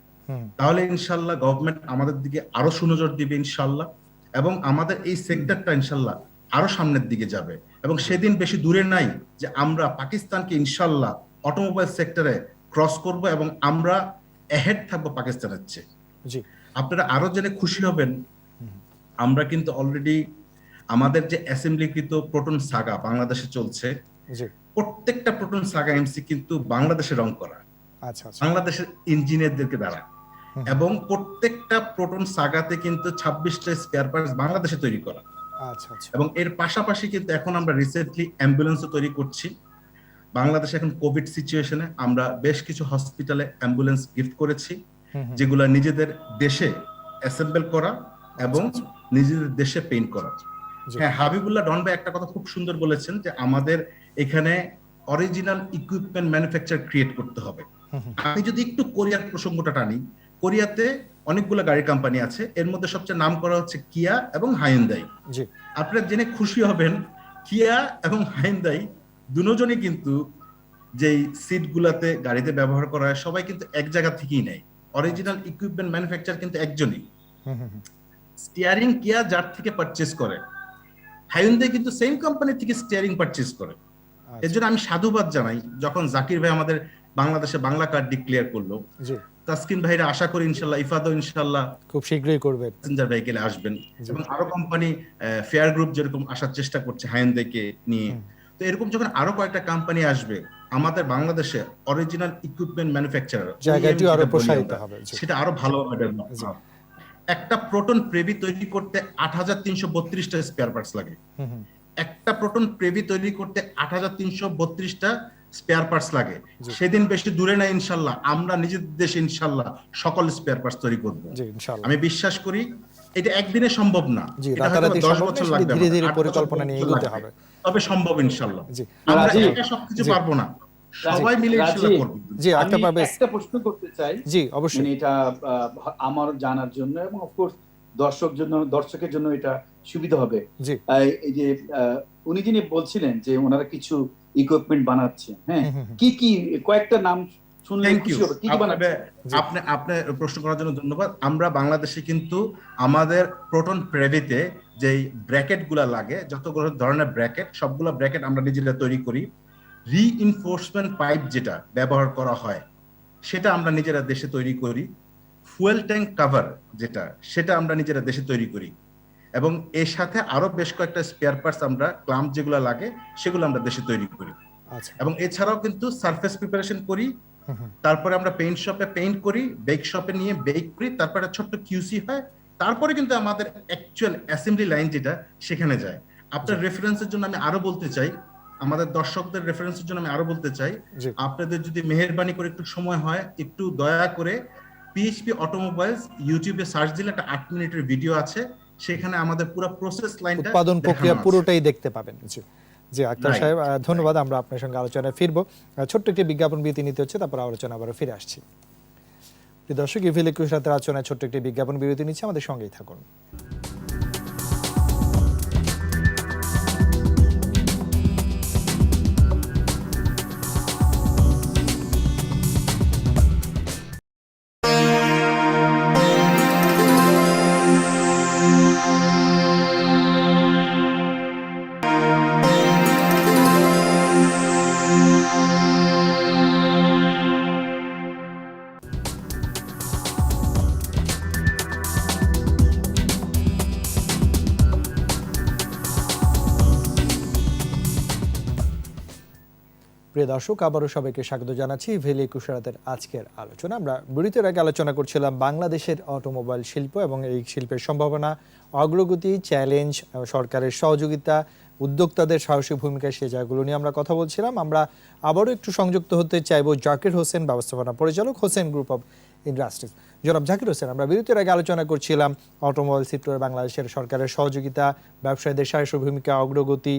তাহলে ইনশাল্লাহ গভর্নমেন্ট আমাদের দিকে আরো সুনজর দিবে ইনশাল্লাহ, এবং আমাদের এই সেক্টরটা ইনশাল্লাহ আরো সামনের দিকে যাবে। এবং সেদিন বেশি দূরে নাই যে আমরা পাকিস্তানকে ইনশাল্লাহ অটোমোবাইল সেক্টরে ক্রস করব এবং আমরা অ্যাহেড থাকবো পাকিস্তানের চেয়ে। জি, আপনারা আরো জেনে খুশি হবেন, আমরা কিন্তু অলরেডি আমাদের যে অ্যাসেম্বলিকৃত প্রোটন সাগা বাংলাদেশে চলছে, জি, প্রত্যেকটা প্রোটন সাগা এমসি কিন্তু বাংলাদেশে রং করা, আচ্ছা আচ্ছা, বাংলাদেশের ইঞ্জিনিয়ারদেরকে দ্বারা, এবং প্রত্যেকটা প্রোটন সাগাতে কিন্তু 26টা স্পেয়ার পার্টস বাংলাদেশে তৈরি করা। আচ্ছা আচ্ছা, এবং এর পাশাপাশি কিন্তু এখন আমরা রিসেন্টলি অ্যাম্বুলেন্সও তৈরি করছি। বাংলাদেশে এখন কোভিড সিচুয়েশনে আমরা বেশ কিছু হসপিটালে অ্যাম্বুলেন্স গিফট করেছি, যেগুলো নিজেদের দেশে অ্যাসেম্বল করা এবং নিজেদের দেশে পেইন্ট করা। হ্যাঁ, হাবিবুল্লাহ ডন ভাই একটা কথা খুব সুন্দর বলেছেন যে আমাদের এখানে অরিজিনাল ইকুইপমেন্ট ম্যানুফ্যাকচার ক্রিয়েট করতে হবে। আমি যদি একটু কোরিয়ার প্রসঙ্গটা টানি, কোরিয়াতে অনেকগুলো গাড়ি কোম্পানি আছে, এর মধ্যে সবচেয়ে নাম করা হচ্ছে কিয়া এবং হাইন্দাই। আপনারা জেনে খুশি হবেন কিয়া এবং হাইন্দাই দুজনই কিন্তু যেই সিট গুলাতে গাড়িতে ব্যবহার করা হয় সবাই কিন্তু এক জায়গা থেকেই নেয়, অরিজিনাল ইকুইপমেন্ট ম্যানুফ্যাকচার কিন্তু একজনই। স্টিয়ারিং কিয়া যার থেকে পারচেজ করে, হাইন্দাই কিন্তু সেম কোম্পানি থেকে স্টিয়ারিং পারচেজ করে। এর জন্য আমি সাধুবাদ জানাই যখন জাকির ভাই আমাদের বাংলাদেশে বাংলা কার্ড ডিক্লেয়ার করলো। তাসকিন ভাইরা আশা করি ইনশাল্লাহ, ইফাদও ইনশাল্লাহ খুব শীঘ্রই করবেন, প্যাসেঞ্জার ভেহিকেলে আসবেন, এবং আরো কোম্পানি ফেয়ার গ্রুপ যেরকম আসার চেষ্টা করছে হাইন্দাইকে নিয়ে। তো এরকম যখন আরো কয়েকটা কোম্পানি আসবে আমাদের বাংলাদেশে অরিজিনাল ইকুইপমেন্ট ম্যানুফ্যাকচারার, জায়গাটি আরো প্রসারিত হবে, সেটা আরো ভালোভাবে ডেভেলপ হবে। একটা প্রোটন প্রেভি তৈরি করতে 8332টা স্পেয়ার পার্টস লাগে। একটা প্রোটন প্রেভি তৈরি করতে 8332টা স্পেয়ার পার্টস লাগে। সেদিন বেশি দূরে না ইনশাল্লাহ আমরা নিজেদের দেশে ইনশাল্লাহ সকল স্পেয়ার পার্টস তৈরি করব। আমি বিশ্বাস করি এটা একদিনে সম্ভব না, এটা হয়তো 10 বছর লাগবে, ধীরে ধীরে পরিকল্পনা নিয়ে এগোতে হবে, তবে সম্ভব ইনশাল্লাহ। আমরা একা সবকিছু পারবো না, সবাই মিলে ইনশাল্লাহ করব। জি, একটা প্রশ্ন করতে চাই। জি অবশ্যই, এটা আমার জানার জন্য এবং অফকোর্স দর্শকের জন্য এটা সুবিধা হবে। এই যে উনি যিনি বলছিলেন যে ওনারা কিছু ইকুইপমেন্ট বানাচ্ছে, হ্যাঁ, কি কি কয়েকটা নাম শুনলে খুশি হবে, কি কি বানাচ্ছে? আপনি প্রশ্ন করার জন্য ধন্যবাদ। আমরা বাংলাদেশে কিন্তু আমাদের প্রোটন প্রেভিতে যেই ব্র্যাকেট গুলা লাগে, যতগুলো ধরনের ব্র্যাকেট, সবগুলো ব্র্যাকেট আমরা নিজেরা তৈরি করি। রিইনফোর্সমেন্ট পাইপ যেটা ব্যবহার করা হয় সেটা আমরা নিজেরা দেশে তৈরি করি। ফুয়েল ট্যাঙ্ক কভার যেটা, সেটা আমরা নিজেরা দেশে তৈরি করি, এবং এর সাথে আরো বেশ কয়েকটা স্পেয়ার পার্টস আমরা ক্লাম্প যেগুলো লাগে সেগুলো আমরা দেশে তৈরি করি। এবং এছাড়াও কিন্তু সারফেস প্রিপারেশন করি, তারপরে আমরা পেইন্ট শপে পেইন্ট করি, বেক শপে নিয়ে বেক করি, তারপরে ছোট্ট কিউসি হয়, তারপরে কিন্তু আমাদের অ্যাকচুয়াল অ্যাসেম্বলি লাইন যেটা সেখানে যায়। আপনার রেফারেন্সের জন্য আমি আরো বলতে চাই, আমাদের দর্শকদের রেফারেন্সের জন্য আমি আরো বলতে চাই, আপনাদের যদি মেহেরবানি করে একটু সময় হয়, একটু দয়া করে পিএইচপি অটোমোবাইলস ইউটিউবে সার্চ দিলে একটা 8 মিনিটের ভিডিও আছে, সেখানে আমাদের পুরো প্রসেস লাইনটা, উৎপাদন প্রক্রিয়া পুরোটাই দেখতে পাবেন। জি আক্তার সাহেব, ধন্যবাদ। আমরা আপনার সঙ্গে আলোচনায় ফিরবো, ছোট্ট একটি বিজ্ঞাপন বিরতি নিতে হচ্ছে, তারপর আলোচনা আবার ফিরে আসছি। প্রিয় দর্শক, ইভিল একুশ রাতের আলোচনায় ছোট্ট একটি বিজ্ঞাপন বিরতি নিচ্ছে, আমাদের সঙ্গেই থাকুন। প্রিয় দর্শক, আবারও সবাইকে স্বাগত জানাচ্ছি ভ্যালি 21 রাতের আজকের আলোচনা। আমরা বিরতির আগে আলোচনা করছিলাম বাংলাদেশের অটোমোবাইল শিল্প এবং এই শিল্পের সম্ভাবনা, অগ্রগতি, চ্যালেঞ্জ, সরকারের সহযোগিতা, উদ্যোক্তাদের সাহসী ভূমিকা, সে জায়গাগুলো নিয়ে আমরা কথা বলছিলাম। আমরা আবারও একটু সংযুক্ত হতে চাইব জাকির হোসেন, ব্যবস্থাপনা পরিচালক, হোসেন গ্রুপ অফ ইন্ডাস্ট্রিজ। জনাব জাকির হোসেন, আমরা বিরতির আগে আলোচনা করছিলাম অটোমোবাইল সেক্টরে বাংলাদেশের সরকারের সহযোগিতা, ব্যবসায়ীদের সাহসী ভূমিকা, অগ্রগতি,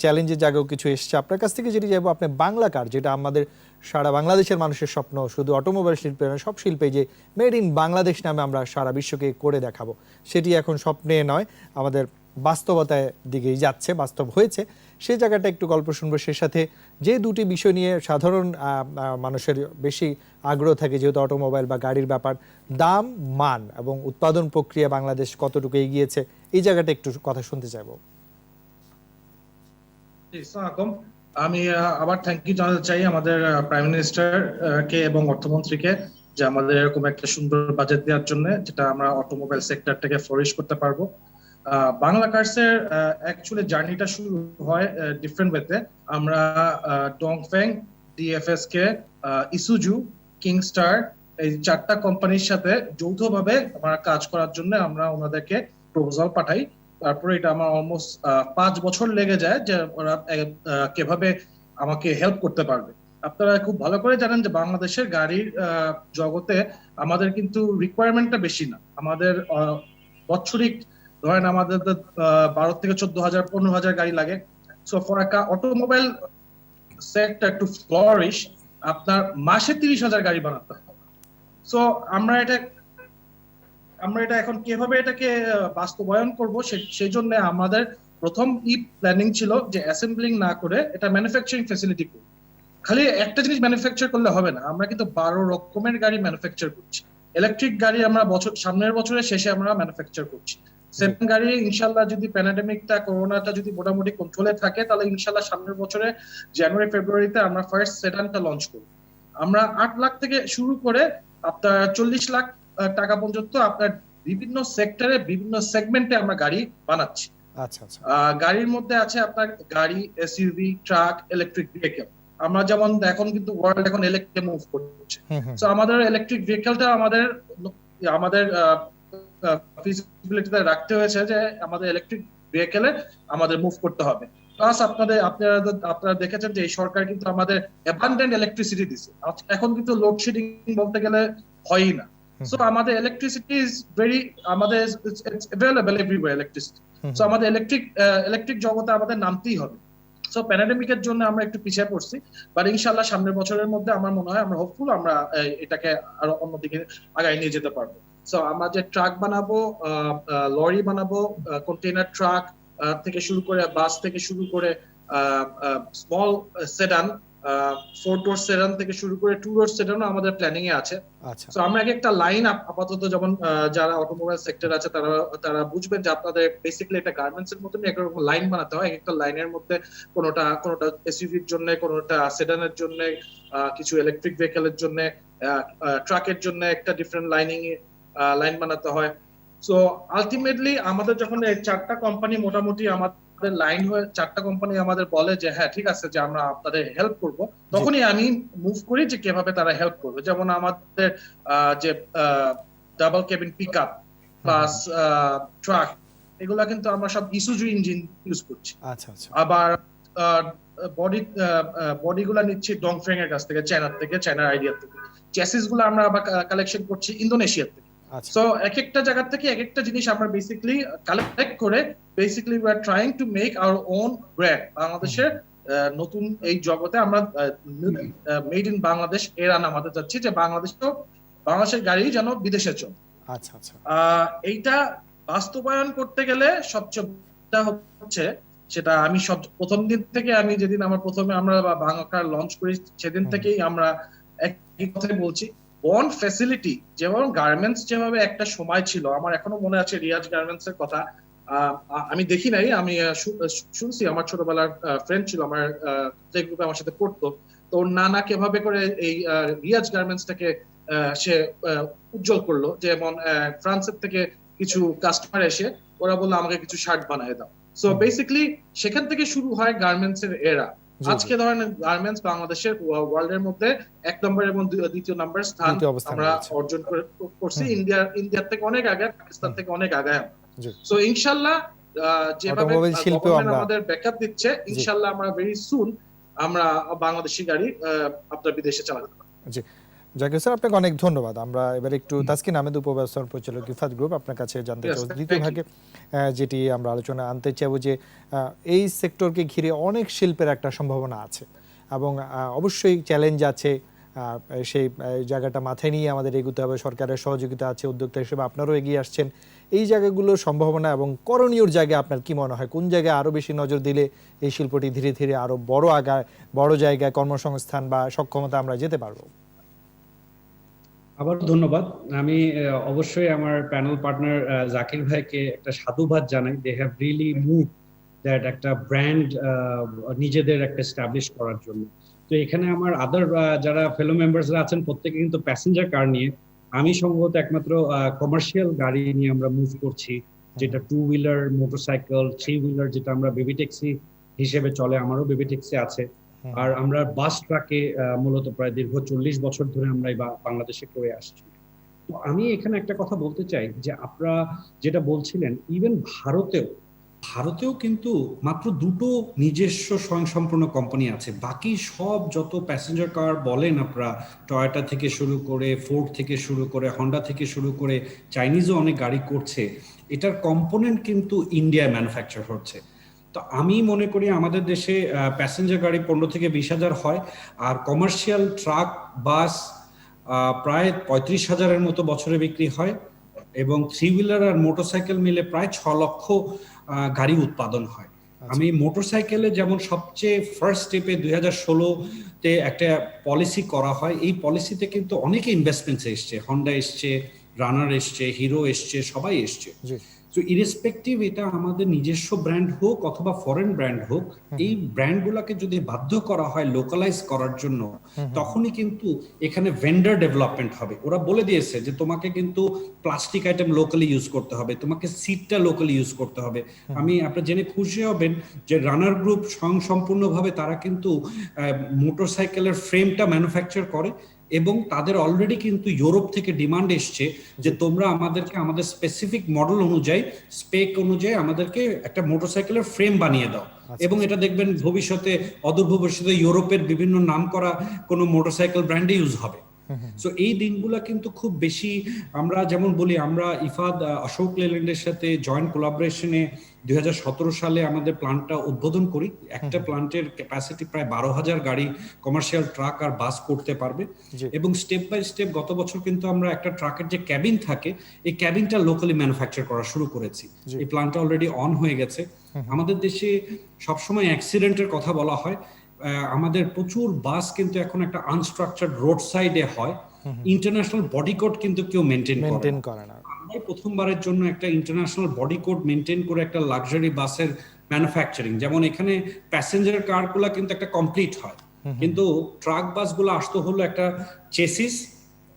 চ্যালেঞ্জের জায়গাও কিছু এসছে। আপনার কাছ থেকে যেটি যাবো, আপনি বাংলা কার, যেটা আমাদের সারা বাংলাদেশের মানুষের স্বপ্ন, শুধু অটোমোবাইল শিল্পে নয়, সব শিল্পে, যে মেড ইন বাংলাদেশ নামে আমরা সারা বিশ্বকে করে দেখাবো, সেটি এখন স্বপ্নে নয়, আমাদের বাস্তবতার দিকেই যাচ্ছে, বাস্তব হয়েছে। সেই জায়গাটা একটু গল্প শুনবো। সে সাথে যে দুটি বিষয় নিয়ে সাধারণ মানুষের বেশি আগ্রহ থাকে, যেহেতু অটোমোবাইল বা গাড়ির ব্যাপার, দাম, মান এবং উৎপাদন প্রক্রিয়া বাংলাদেশ কতটুকু এগিয়েছে, এই জায়গাটা একটু কথা শুনতে চাইবো। আমি আবার থ্যাংক ইউ জানাতে চাই আমাদের প্রাইম মিনিস্টার কে এবং অর্থমন্ত্রীকে, যে আমাদের এরকম একটা সুন্দর বাজেট দেওয়ার জন্য, যেটা আমরা অটোমোবাইল সেক্টরটাকে ফ্লোরিশ করতে পারবো। বাংলা কার্সের অ্যাকচুয়ালি জার্নিটা শুরু হয় ডিফারেন্ট ওয়েতে। আমরা ডংফেং, ডিএফএসকে, ইসুজু, কিংস্টার, এই 4টা কোম্পানির সাথে যৌথভাবে আমরা কাজ করার জন্য আমরা ওনাদেরকে প্রপোজাল পাঠাই। তারপরে এটা আমার অলমোস্ট 5 বছর লেগে যায় যে ওরা কিভাবে আমাকে হেল্প করতে পারবে। আপনারা খুব ভালো করে জানেন যে বাংলাদেশের গাড়ির জগতে আমাদের কিন্তু রিকোয়ারমেন্টটা বেশি না। আমাদের বাৎসরিক ধরেন আমাদের 12 থেকে 14,000 15,000 গাড়ি লাগে। So for automobile sector to flourish, আপনার মাসে 30,000 গাড়ি বানাতে হবে। সো আমরা এটা এখন কিভাবে এটাকে বাস্তবায়ন করব, সেই জন্য আমাদের প্রথম প্ল্যানিং ছিল যে অ্যাসেম্বলিং না করে এটা ম্যানুফ্যাকচারিং ফ্যাসিলিটি করব। খালি একটা জিনিস ম্যানুফ্যাকচার করলে হবে না, আমরা কিন্তু 12 রকমের গাড়ি ম্যানুফ্যাকচার করছি। ইলেকট্রিক গাড়ি আমরা সামনের বছরের শেষে আমরা ম্যানুফ্যাকচার করছি। সেকেন্ড গাড়ি ইনশাল্লাহ যদি প্যান্ডেমিকটা, করোনাটা যদি মোটামুটি কন্ট্রোলে থাকে, তাহলে ইনশাল্লাহ সামনের বছরে জানুয়ারি ফেব্রুয়ারিতে আমরা ফার্স্ট সেডানটা লঞ্চ করব। আমরা 8 লাখ থেকে শুরু করে আপনার 40 লাখ টাকা পর্যন্ত আপনার বিভিন্ন সেক্টরে, বিভিন্ন সেগমেন্টে আমরা গাড়ি বানাচ্ছি। আচ্ছা আচ্ছা। গাড়ির মধ্যে আছে আপনার গাড়ি, এসইউভি, ট্রাক, ইলেকট্রিক ভেহিকেল। আমরা যেমন এখন কিন্তু ওয়ার্ল্ড এখন ইলেকট্রিক মুভ করছে। সো আমাদের ইলেকট্রিক ভেহিকেলটা আমাদের ফিজিবিলিটিতে রাখতে হয়েছে যে আমাদের ইলেকট্রিক ভেহিকেলে আমাদের মুভ করতে হবে। প্লাস আপনারা দেখেছেন যে এই সরকার কিন্তু আমাদের অ্যাবান্ডেন্ট ইলেকট্রিসিটি দিচ্ছে। এখন কিন্তু লোডশেডিং বলতে গেলে হয়ই না। সো আমাদের ইলেকট্রিসিটি ইজ আমাদের it's available everywhere electricity. So আমাদের ইলেকট্রিক জগতে আমাদের নামতেই হবে। সো প্যান্ডেমিকের জন্য আমরা একটু পিছিয়ে পড়ছি, বাট ইনশাআল্লাহ সামনের বছরের মধ্যে আমার মনে হয়, আমরা হোপফুল, আমরা এটাকে আরো অন্যদিকে আগায় নিয়ে যেতে পারবো। সো আমরা যে ট্রাক বানাবো, লরি বানাবো, কন্টেইনার ট্রাক থেকে শুরু করে, বাস থেকে শুরু করে, স্মল সেডান, 4 ডোর সেডান থেকে শুরু করে 2 ডোর সেডানও আমাদের প্ল্যানিং এ আছে। আচ্ছা। সো আমরা একটা লাইন আপাতত, যেমন যারা অটোমোবাইল সেক্টর আছে তারা বুঝবেন যে আপনাদের বেসিক্যালি একটা গার্মেন্টস এর মতনই একটা লাইন বানাতে হয়। একটা লাইনের মধ্যে কোনোটা এসইউভির জন্য, কোনোটা সেডানের জন্য, কিছু ইলেকট্রিক ভেহিকেলের জন্য, ট্রাকের জন্য একটা ডিফারেন্ট লাইন বানাতে হয়। সো আলটিমেটলি আমাদের যখন এই 4টা কোম্পানি মোটামুটি আমাদের লাইন হয়ে 4টা কোম্পানি আমাদের বলে যে হ্যাঁ ঠিক আছে, যে আমরা আপনাদের হেল্প করব, তখনই আমি মুভ করি যে কিভাবে তারা হেল্প করবে। যেমন আমাদের যে double cabin pickup plus truck, এগুলা কিন্তু আমরা সব ইসুজু ইঞ্জিন ইউজ করছি। আচ্ছা আচ্ছা। আবার বডিগুলা নিচ্ছি ডংফেং এর কাছ থেকে, চায়নার আইডিয়া থেকে। চ্যাসিস গুলো আমরা আবার কালেকশন করছি ইন্দোনেশিয়া থেকে। সো এক একটা জায়গা থেকে এক একটা জিনিস আমরা বেসিক্যালি কালেক্ট করে basically we are trying to make our own brand. বাংলাদেশের নতুন এই জগতে আমরা মেড ইন বাংলাদেশ এরা নামাতে চাচ্ছি, যে বাংলাদেশের গাড়ি যেন বিদেশে চলে। আচ্ছা আচ্ছা। এইটা বাস্তবায়ন করতে গেলে সবচেয়ে হচ্ছে, সেটা আমি প্রথম দিন থেকে, আমি যেদিন আমরা বাংলা কার লঞ্চ করি সেদিন থেকেই আমরা একই কথাই বলছি। বন্ড ফ্যাসিলিটি, যেমন গার্মেন্টস যেভাবে একটা সময় ছিল, আমার এখনো মনে আছে রিয়াজ গার্মেন্টস এর কথা। আমি দেখি নাই, আমি শুনছি, আমার ছোটবেলার ফ্রেন্ড ছিল, আমার প্লে গ্রুপে আমার সাথে পড়তো। তো ওর নানা কিভাবে করে এই রিয়াজ গার্মেন্টসটাকে সে উজ্জ্বল করলো। যেমন ফ্রান্সের থেকে কিছু কাস্টমার এসে ওরা বললো আমাকে কিছু শার্ট বানিয়ে দাও। সো বেসিক্যালি সেখান থেকে শুরু হয় গার্মেন্টস এর এরা। জি, আজকে ধরেন গার্মেন্টস বাংলাদেশের ওয়ার্ল্ডের মধ্যে 1 নম্বর এবং দ্বিতীয় নম্বর স্থান দ্বিতীয় অবস্থানে আমরা রয়েছে। অর্জন করছি। হুম। ইন্ডিয়ার থেকে অনেক আগে, পাকিস্তান থেকে অনেক আগে। জি। সো ইনশাআল্লাহ যেভাবে অটোমোবাইল শিল্পেও গভর্নমেন্ট আমরা আমাদের ব্যাকআপ দিচ্ছে, ইনশাআল্লাহ আমরা ভেরি সুন আমরা বাংলাদেশি গাড়ি আপনার বিদেশে চালাতে পারবো। জি, জাকির স্যার আপনাকে অনেক ধন্যবাদ। আমরা এবার একটু তাসকিন আহমেদ, উপব্যবস্থাপনা পরিচালক ইফাদ গ্রুপ, আপনার কাছে জানতে Yes, চাই thank দ্বিতীয় you. ভাগে যেটি আমরা আলোচনা আনতে চাইবো যে এই সেক্টরকে ঘিরে অনেক শিল্পের একটা সম্ভাবনা আছে এবং অবশ্যই চ্যালেঞ্জ আছে। সেই জায়গাটা মাথায় নিয়ে আমাদের এগোতে হবে। সরকারের সহযোগিতা আছে, উদ্যোক্তা হিসেবে আপনারাও এগিয়ে আসছেন। এই জায়গাগুলোর সম্ভাবনা এবং করণীয় জায়গায় আপনার কি মনে হয়, কোন জায়গায় আরও বেশি নজর দিলে এই শিল্পটি ধীরে ধীরে আরও বড় জায়গায় কর্মসংস্থান বা সক্ষমতা আমরা যেতে পারবো? আবার ধন্যবাদ। আমি অবশ্যই আমার প্যানেল পার্টনার জাকির ভাইকে একটা সাধুবাদ জানাই। They have really move that একটা ব্র্যান্ড নিজেদের একটা এস্টাবলিশ করার জন্য। তো এখানে আমার আদার যারা ফেলো মেম্বার্সরা আছেন প্রত্যেকে কিন্তু প্যাসেঞ্জার কার নিয়ে, আমি সম্ভবত একমাত্র কমার্শিয়াল গাড়ি নিয়ে আমরা মুভ করছি, যেটা 2 হুইলার, মোটরসাইকেল, 3 হুইলার যেটা আমরা বেবি ট্যাক্সি হিসেবে চলে, আমারও বেবি ট্যাক্সি আছে। আর আমরা বাস ট্রাকে মূলত প্রায় দীর্ঘ 40 বছর ধরে আমরা বাংলাদেশে করে আসছি। তো আমি এখানে একটা কথা বলতে চাই যে আপনারা যেটা বলছিলেন, ইভেন ভারতেও কিন্তু মাত্র 2টো নিজস্ব স্বয়ংসম্পূর্ণ কোম্পানি আছে। বাকি সব যত প্যাসেঞ্জার কার বলেন আপনারা, টয়োটা থেকে শুরু করে, ফোর্ড থেকে শুরু করে, হন্ডা থেকে শুরু করে, চাইনিজও অনেক গাড়ি করছে। এটার কম্পোনেন্ট কিন্তু ইন্ডিয়ায় ম্যানুফ্যাকচার হচ্ছে। তো আমি মনে করি আমাদের দেশে প্যাসেঞ্জার গাড়ি 15 থেকে 20,000 হয়, আর কমার্শিয়াল ট্রাক, বাস প্রায় 35,000-এর মতো বছরে বিক্রি হয়, এবং 3 হুইলার আর মোটরসাইকেল মিলে প্রায় 6 লক্ষ গাড়ি উৎপাদন হয়। আমি মোটরসাইকেলে যেমন সবচেয়ে ফার্স্ট স্টেপে 2016-তে একটা পলিসি করা হয়। এই পলিসিতে কিন্তু অনেকে ইনভেস্টমেন্টস এসছে, হন্ডা এসছে, রানার এসছে, হিরো এসছে, সবাই এসছে। তো ইরেসপেক্টিভ এটা আমাদের নিজস্ব ব্র্যান্ড হোক অথবা ফরেন ব্র্যান্ড হোক, এই ব্র্যান্ডগুলোকে যদি বাধ্য করা হয় লোকালাইজ করার জন্য, তখনই কিন্তু এখানে ভেন্ডার ডেভেলপমেন্ট হবে। ওরা বলে দিয়েছে যে তোমাকে কিন্তু প্লাস্টিক আইটেম লোকালি ইউজ করতে হবে, তোমাকে সিটটা লোকালি ইউজ করতে হবে। আমি আপনারা জেনে খুশি হবেন যে রানার গ্রুপ স্বয়ংসম্পূর্ণভাবে তারা কিন্তু মোটরসাইকেলের ফ্রেমটা ম্যানুফ্যাকচার করে, এবং তাদের অলরেডি কিন্তু ইউরোপ থেকে ডিমান্ড এসছে যে তোমরা আমাদেরকে আমাদের স্পেসিফিক মডেল অনুযায়ী, স্পেক অনুযায়ী আমাদেরকে একটা মোটরসাইকেলের ফ্রেম বানিয়ে দাও। এবং এটা দেখবেন ভবিষ্যতে, অদূর ভবিষ্যতে ইউরোপের বিভিন্ন নামকরা কোনো মোটরসাইকেল ব্র্যান্ডে ইউজ হবে। সো এই দিনগুলা কিন্তু খুব বেশি, আমরা যেমন বলি, আমরা ইফাদ অশোক লেল্যান্ডের সাথে জয়েন্ট কোলাবোরেশনে 2017 সালে আমাদের প্ল্যান্টটা উদ্বোধন করি। একটা প্ল্যান্টের ক্যাপাসিটি প্রায় 12,000 গাড়ি কমার্শিয়াল ট্রাক আর বাস করতে পারবে। এবং স্টেপ বাই স্টেপ গত বছর কিন্তু আমরা একটা ট্রাকের যে ক্যাবিন থাকে, এই ক্যাবিনটা লোকালি ম্যানুফ্যাকচার করা শুরু করেছি। এই প্ল্যান্টটা অলরেডি অন হয়ে গেছে। আমাদের দেশে সবসময় অ্যাক্সিডেন্টের কথা বলা হয়, আমাদের প্রচুর বাস কিন্তু এখন একটা আনস্ট্রাকচার্ড রোড সাইডে হয়। ইন্টারন্যাশনাল বডি কোড কিন্তু কেউ মেনটেন করে না। আমরা প্রথমবারের জন্য একটা ইন্টারন্যাশনাল বডি কোড মেনটেন করে একটা লাক্সারি বাসের ম্যানুফ্যাকচারিং, যেমন এখানে প্যাসেঞ্জার কারগুলো কিন্তু একটা কমপ্লিট হয়, কিন্তু ট্রাক বাসগুলো আসতে হলো একটা চেসিস,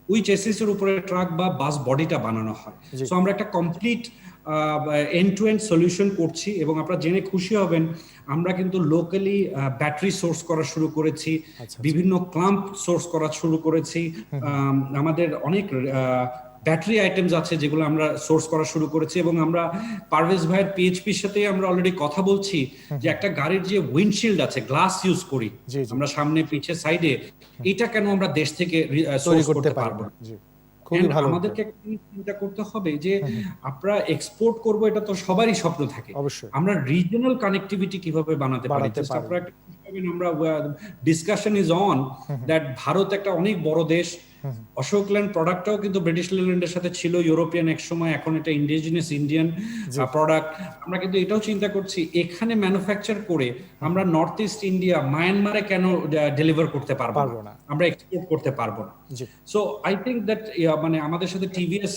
ওই চেসিসের উপরে ট্রাক বা বাস বডিটা বানানো হয়। সো আমরা একটা complete end to end solution করছি। এবং আপনারা জেনে খুশি হবেন, আমরা কিন্তু লোকালি ব্যাটারি সোর্স করা শুরু করেছি, বিভিন্ন ক্লাম্প সোর্স করা শুরু করেছি। আমাদের অনেক ব্যাটারি আইটেমস আছে যেগুলো আমরা সোর্স করা শুরু করেছি, এবং আমরা পারভেজ ভাইয়ের পিএইচপির সাথে আমরা অলরেডি কথা বলছি যে একটা গাড়ির যে উইন্ডশিল্ড আছে, গ্লাস ইউজ করি আমরা সামনে পিছে সাইডে, এটা কেন আমরা দেশ থেকে সোর্স করতে পারবো না? আমাদেরকে চিন্তা করতে হবে যে আমরা এক্সপোর্ট করব, এটা তো সবারই স্বপ্ন থাকে। আমরা রিজিওনাল কানেক্টিভিটি কিভাবে বানাতে পারি, আমরা discussion is on that. Bharat একটা অনেক বড় দেশ, অশোক ল্যান্ড প্রোডাক্টটাও কিন্তু ব্রিটিশ লেল্যান্ডের সাথে ছিল, ইউরোপিয়ান এক সময়, এখন এটা ইন্ডিজিনাস ইন্ডিয়ান প্রোডাক্ট। আমরা কিন্তু এটাও চিন্তা করছি এখানে ম্যানুফ্যাকচার করে আমরা নর্থ ইস্ট ইন্ডিয়া, মায়ানমারে কেন ডেলিভার করতে পারবো না, আমরা এক্সপোর্ট করতে পারবো না। সো আই থিঙ্ক দ্যাট মানে আমাদের সাথে টিভিএস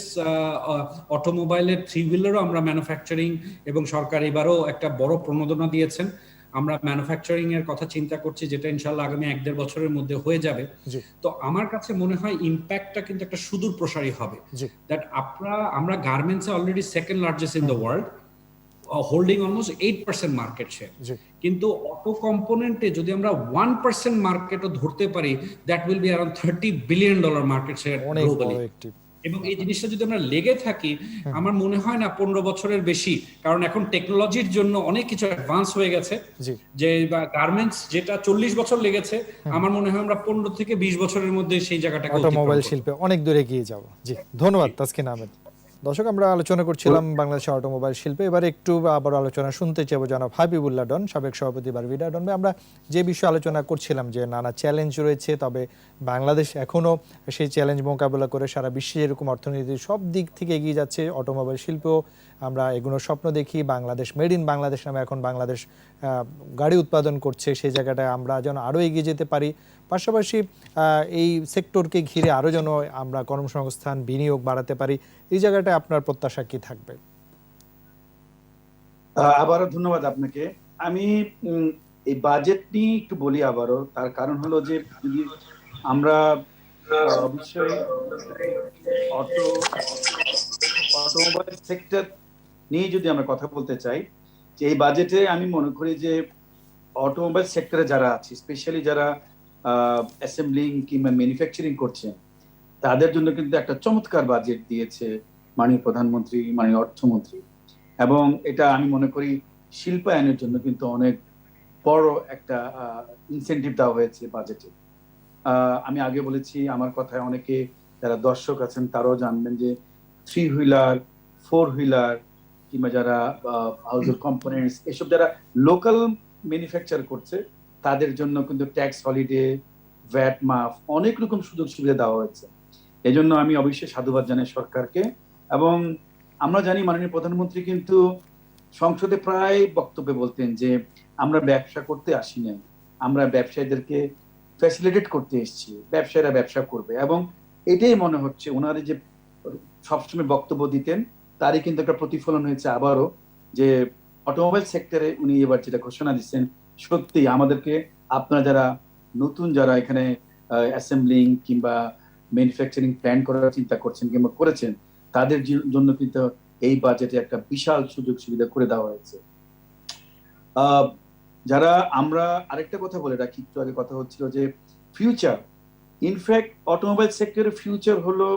অটোমোবাইলের 3 হুইলারও আমরা ম্যানুফ্যাকচারিং, এবং সরকার এবারও একটা বড় প্রণোদনা দিয়েছেন। আমরা ম্যানুফ্যাকচারিং এর কথা চিন্তা করছি, যেটা ইনশাআল্লাহ আগামী 1-1.5 বছরের মধ্যে হয়ে যাবে। তো আমার কাছে মনে হয় ইম্প্যাক্টটা কিন্তু একটা সুদূর প্রসারী হবে। দ্যাট আমরা গার্মেন্টসে already second largest in the world. Holding almost 8% market share. জি কিন্তু অটো কম্পোনেন্টে যদি আমরা 1% মার্কেটও ধরতে পারি, that will be around $30 billion market share অনেক গ্লোবালি। বড় একটি এবং এই জিনিসটা যদি আমরা লেগে থাকি, আমার মনে হয় না 15 বছরের বেশি, কারণ এখন টেকনোলজির জন্য অনেক কিছু অ্যাডভান্স হয়ে গেছে। জি যে গার্মেন্টস যেটা 40 বছর লেগেছে, আমার মনে হয় আমরা 15 থেকে 20 বছরের মধ্যে সেই জায়গাটাকে অটোমোবাইল শিল্পে অনেক দূরে এগিয়ে যাব। জি ধন্যবাদ তাসকিন আহমেদ। দর্শক, আমরা আলোচনা করছিলাম বাংলাদেশের অটোমোবাইল শিল্পে। এবার একটু আবার আলোচনা শুনতে চাইব জনাব হাবিবুল্লাহ ডন, সাবেক সভাপতি বারবিডা ডন। আমরা যে বিষয়ে আলোচনা করছিলাম যে নানা চ্যালেঞ্জ রয়েছে, তবে বাংলাদেশ এখনও সেই চ্যালেঞ্জ মোকাবেলা করে সারা বিশ্বে যেরকম অর্থনীতির সব দিক থেকে এগিয়ে যাচ্ছে, অটোমোবাইল শিল্পেও আমরা এগুলোর স্বপ্ন দেখি। বাংলাদেশ মেড ইন বাংলাদেশ নামে এখন বাংলাদেশ গাড়ি উৎপাদন করছে, সেই জায়গাটায় আমরা যেন আরও এগিয়ে যেতে পারি। পাশাপাশি এই সেক্টরকে ঘিরে আরও যেন আমরা কর্মসংস্থান বিনিয়োগ বাড়াতে পারি, এই জায়গাটায় আপনার প্রত্যাশা কি থাকবে? আবারও ধন্যবাদ আপনাকে। আমি এই বাজেট নিয়ে একটু বলি আবারও। তার কারণ হলো যে যদি আমরা অবশ্যই অটোমোবাইল সেক্টর নিয়ে যদি আমরা কথা বলতে চাই, যে এই বাজেটে আমি মনে করি যে অটোমোবাইল সেক্টরে যারা আছে, স্পেশালি যারা অ্যাসেম্বলিং কিংবা ম্যানুফ্যাকচারিং করছেন, তাদের জন্য কিন্তু একটা চমৎকার বাজেট দিয়েছে মাননীয় প্রধানমন্ত্রী, মাননীয় অর্থমন্ত্রী। এবং এটা আমি মনে করি শিল্পায়নের জন্য কিন্তু অনেক বড় একটা ইনসেন্টিভ দেওয়া হয়েছে বাজেটে। আমি আগে বলেছি, আমার কথায় অনেকে যারা দর্শক আছেন তারাও জানবেন যে 3 হুইলার 4 হুইলার কিংবা যারা হাউজের কম্পোনেন্টস এসব যারা লোকাল ম্যানুফ্যাকচার করছে, তাদের জন্য কিন্তু ট্যাক্স হলিডে, ভ্যাট মাফ, অনেক রকম সুযোগ সুবিধা দেওয়া হয়েছে। এই জন্য আমি অবশ্যই সাধুবাদ জানাই সরকারকে। এবং আমরা জানি মাননীয় প্রধানমন্ত্রী কিন্তু সংসদে প্রায় বক্তব্যে বলতেন যে আমরা ব্যবসা করতে আসি নাই, আমরা ব্যবসায়ীদেরকে ফ্যাসিলিটেট করতে এসেছি, ব্যবসায়ীরা ব্যবসা করবে। এবং এটাই মনে হচ্ছে ওনারা যে সবসময় বক্তব্য দিতেন, তারই কিন্তু একটা প্রতিফলন হয়েছে আবারও, যে অটোমোবাইল সেক্টরে উনি এবার যেটা ঘোষণা দিচ্ছেন, সত্যি আমাদেরকে, আপনারা যারা নতুন যারা এখানে অ্যাসেম্বলিং কিংবা ম্যানুফ্যাকচারিং প্ল্যান করার চিন্তা করছেন কিংবা করেছেন, তাদের জন্য কিন্তু এই বাজেটে একটা বিশাল সুযোগ সুবিধা করে দেওয়া হয়েছে। যারা আমরা আরেকটা কথা বলে রাখি, একটু আগে কথা হচ্ছিল যে ফিউচার, ইনফ্যাক্ট অটোমোবাইল সেক্টরের ফিউচার হলো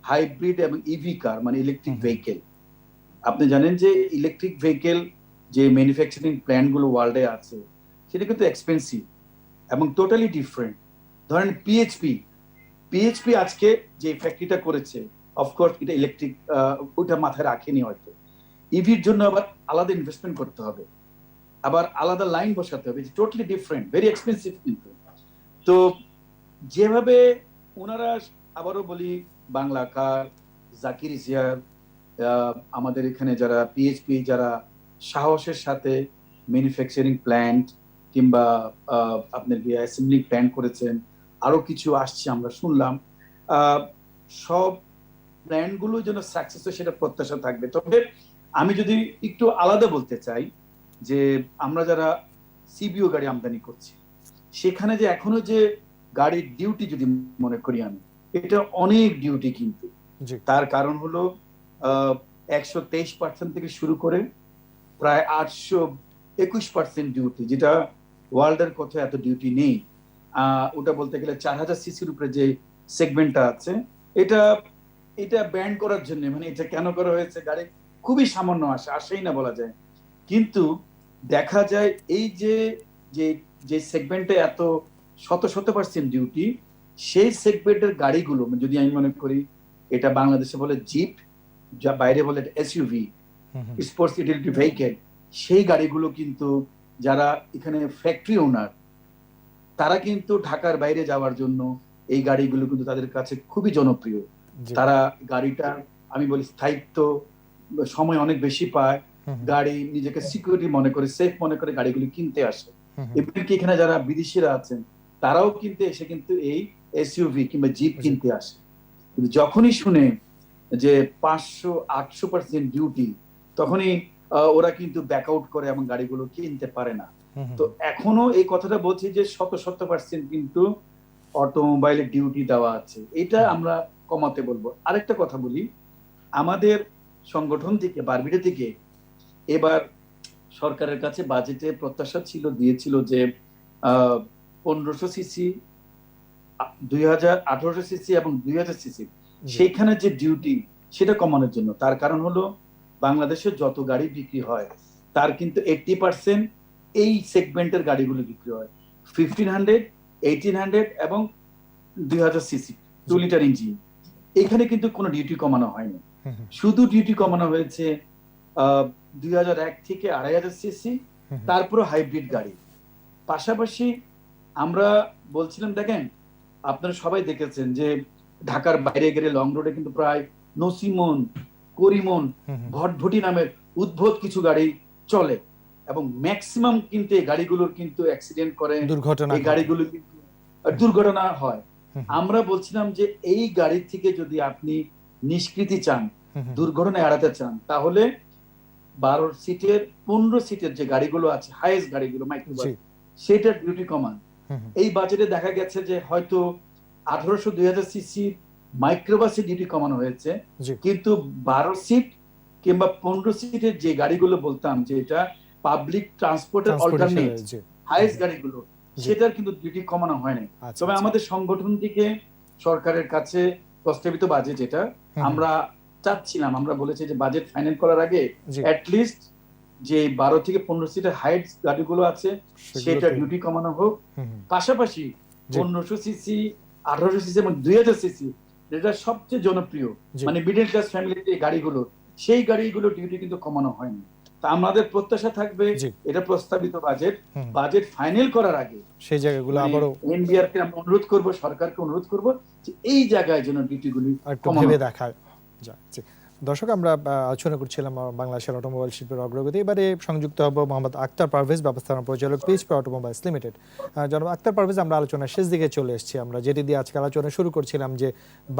হাইব্রিড এবং ইভি কার, মানে ইলেকট্রিক ভেহিকেল। আপনি জানেন যে ইলেকট্রিক ভেহিকেল যে ম্যানুফ্যাকচারিং প্ল্যান্ট গুলো ওয়ার্ল্ডে আছে, সেটা কিন্তু এক্সপেন্সিভ এবং টোটালি ডিফারেন্ট। ধরেন পিএইচপি আজকে যে ফ্যাক্টরিটা করেছে, অফকোর্স এটা ইলেকট্রিক, ওটা মাথায় রাখেনি হয়তো। ইভির জন্য আবার আলাদা ইনভেস্টমেন্ট করতে হবে, আবার আলাদা লাইন বসাতে হবে, টোটালি ডিফারেন্ট, ভেরি এক্সপেন্সিভ কিন্তু। তো যেভাবে ওনারা, আবারও বলি, বাংলা কার, জাকির জিয়ার, আমাদের এখানে যারা পিএইচপি যারা সাহসের সাথে ম্যানুফ্যাকচারিং প্ল্যান্ট কিংবা আপনার অ্যাসেম্বলি প্ল্যান করেছেন, আরো কিছু আসছে আমরা শুনলাম, সব প্ল্যানগুলো যেন সাকসেস হয় সেটা প্রত্যাশা থাকবে। তবে আমি যদি একটু আলাদা বলতে চাই, যে আমরা যারা সিবিও গাড়ি আমদানি করছি, সেখানে যে এখনো যে গাড়ির ডিউটি যদি মনে করি আমি, এটা অনেক ডিউটি কিন্তু। তার কারণ হলো 123% থেকে শুরু করে প্রায় 821% ডিউটি, যেটা ওয়ার্ল্ডের কোথাও এত ডিউটি নেই। ওটা বলতে গেলে 4000 সিসির উপরে যে সেগমেন্টটা আছে, এটা ব্যান করার জন্য, মানে এটা কেন করা হয়েছে, গাড়ি খুবই সামান্য আসেই না বলা যায়। কিন্তু দেখা যায় এই যে সেগমেন্টে এত শত পার্সেন্ট ডিউটি, সেই সেগমেন্টের গাড়িগুলো যদি আমি মনে করি, এটা বাংলাদেশে বলে জিপ, যা বাইরে বলে এসইউভি, স্পোর্টস ইউটিলিটি ভেহিকেল, সেই গাড়িগুলো কিন্তু যারা এখানে ফ্যাক্টরি ওনার, তারা কিন্তু ঢাকার বাইরে যাওয়ার জন্য এই গাড়িগুলো কিন্তু তাদের কাছে খুবই জনপ্রিয়। তারা গাড়িটা, আমি বলি, স্থায়িত্ব, সময় অনেক বেশি পায়, গাড়ি নিজেকে সিকিউরিটি মনে করে, সেফ মনে করে গাড়িগুলো কিনতে আসে। এমনকি এখানে যারা বিদেশিরা আছেন, তারাও কিন্তু এসে কিন্তু এই এসইউভি কিংবা জিপ কিনতে আসে। কিন্তু যখনই শুনে যে 500-800% ডিউটি, তখনই ওরা কিন্তু ব্যাক আউট করে এবং গাড়িগুলো কিনতে পারে না। তো এখনো এই কথাটা বলছি যে 100% কিন্তু অটোমোবাইলের ডিউটি দেওয়া আছে, এটা আমরা কমাতে বলবো। আরেকটা কথা বলি, আমাদের সংগঠন থেকে, বারবিডা থেকে এবার সরকারের কাছে বাজেটে প্রত্যাশা দিয়েছিল যে 1500 সিসি, 1800 সিসি এবং 2000 সিসি সেইখানে যে ডিউটি সেটা কমানোর জন্য। তার কারণ হলো বাংলাদেশে যত গাড়ি বিক্রি হয় তার কিন্তু 80% এই সেগমেন্টের গাড়িগুলো বিক্রি হয়, 1500, 1800 এবং 2000 সিসি 2 লিটার ইঞ্জিন। এখানে কিন্তু কোনো ডিউটি কমানো হয়নি, শুধু ডিউটি কমানো হয়েছে 2001 থেকে 2500 সিসি, তারপরে হাইব্রিড গাড়ি। পাশাপাশি আমরা বলছিলাম, দেখেন আপনারা সবাই দেখেছেন যে ঢাকার বাইরে গেলে লং রোডে কিন্তু প্রায় নসিমন, করিমন, ভটভটি নামের উদ্ভট কিছু গাড়ি চলে এবং ম্যাক্সিমাম কিন্তু এই গাড়িগুলোর কিন্তু অ্যাক্সিডেন্ট করে, এই গাড়িগুলো কিন্তু দুর্ঘটনা হয়। আমরা বলছিলাম যে এই গাড়ি থেকে যদি আপনি নিষ্কৃতি চান, দুর্ঘটনা এড়াতে চান, তাহলে 12 সিটের 15 সিটের যে গাড়িগুলো আছে, হাইয়েস্ট গাড়িগুলো মাইক্রোবাস, সেটার ডিউটি কমান। এই বাজেটে দেখা গেছে যে হয়তো 1800-2000 সিসি মাইক্রোবাসে ডিউটি কমানো হয়েছে, কিন্তু 12 সিট কিংবা 15 সিটের যে গাড়িগুলো বলতাম যে এটা পাবলিক ট্রান্সপোর্টের অল্টারনেট হাইয়েস্ট গাড়িগুলো, সেটার কিন্তু ডিউটি কমানো হয়নি। তবে আমাদের সংগঠন থেকে সরকারের কাছে প্রস্তাবিত বাজেট এটা আমরা চাচ্ছিলাম, আমরা বলেছি যে বাজেট ফাইনাল করার আগে অ্যাটলিস্ট যে 12 থেকে 15 সিটের হাইট গাড়িগুলো আছে সেটা ডিউটি কমানো হোক। পাশাপাশি 1500 সিসি, 1800 সিসি এবং 2000 সিসি যেটা সবচেয়ে জনপ্রিয়, মানে মিডল ক্লাস ফ্যামিলির যে গাড়িগুলো, সেই গাড়িগুলো ডিউটি কিন্তু কমানো হয়নি। তা আমাদের প্রত্যাশা থাকবে এটা প্রস্তাবিত বাজেট ফাইনাল করার আগে সেই জায়গাগুলো আবারও এনবিআর কে আমরা অনুরোধ করব, সরকারকে অনুরোধ করব যে এই জায়গায় যেন ডিউটিগুলি একটু ভেবে দেখা যায়। দর্শক, আমরা আলোচনা করছিলাম বাংলাদেশের অটোমোবাইল শিল্পের অগ্রগতি। এবারে সংযুক্ত হব মোহাম্মদ আক্তার পারভেজ, ব্যবস্থাপনা পরিচালক, পিএইচপি অটোমোবাইলস লিমিটেড। জনাব আক্তার পারভেজ, আমরা আলোচনার শেষ দিকে চলে এসেছি। আমরা যেটি দিয়ে আজকে আলোচনা শুরু করছিলাম যে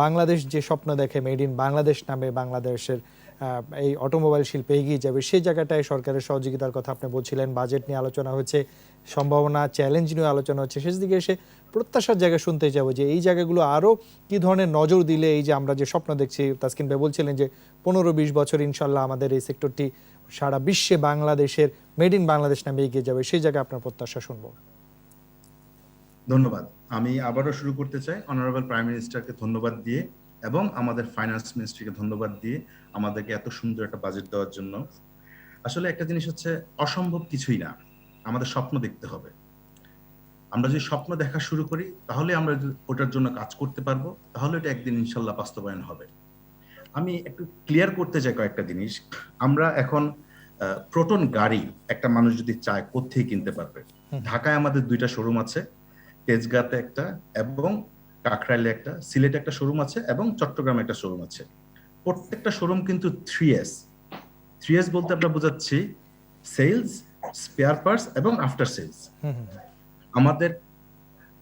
বাংলাদেশ যে স্বপ্ন দেখে মেড ইন বাংলাদেশ নামে বাংলাদেশের এই অটোমোবাইল শিল্পে এগিয়ে যাবে, সেই জায়গাটায় সরকারের সহযোগিতার কথা আপনি বলছিলেন। বাজেট নিয়ে আলোচনা হচ্ছে, সম্ভাবনা, চ্যালেঞ্জ নিয়ে আলোচনা হচ্ছে। শেষ দিকে এসে প্রত্যাশার জায়গা শুনতে যাবো যে এই জায়গাগুলো আরও কী ধরনের নজর দিলে এই যে আমরা যে স্বপ্ন দেখছি, তাসকিন ভাই বলছিলেন যে 15-20 বছর ইনশাল্লাহ আমাদের এই সেক্টরটি সারা বিশ্বে বাংলাদেশের মেড ইন বাংলাদেশ নামে এগিয়ে যাবে, সেই জায়গায় আপনার প্রত্যাশা শুনবো। ধন্যবাদ। আমি আবারও শুরু করতে চাই অনারেবল প্রাইম মিনিস্টারকে ধন্যবাদ দিয়ে এবং আমাদের ফাইন্যান্স মিনিস্ট্রিকে ধন্যবাদ দিয়ে আমাদেরকে এত সুন্দর একটা বাজেট দেওয়ার জন্য। আসলে একটা জিনিস হচ্ছে, অসম্ভব কিছুই না, আমাদের স্বপ্ন দেখতে হবে। আমরা যদি স্বপ্ন দেখা শুরু করি তাহলে আমরা ওটার জন্য কাজ করতে পারবো, তাহলে এটা একদিন ইনশাল্লাহ বাস্তবায়ন হবে। আমি একটু ক্লিয়ার করতে চাই কয়েকটা জিনিস। আমরা এখন প্রোটন গাড়ি একটা মানুষ যদি চায় কোত্থেকে কিনতে পারবে। ঢাকায় আমাদের 2টা শোরুম আছে, তেজগাঁতে একটা এবং কাকরাইলে একটা, সিলেটে একটা শোরুম আছে এবং চট্টগ্রামে একটা শোরুম আছে। প্রত্যেকটা শোরুম কিন্তু 3S বলতে আমরা বোঝাচ্ছি সেলস, স্পেয়ার পার্টস এবং আফটার সেলস। আমাদের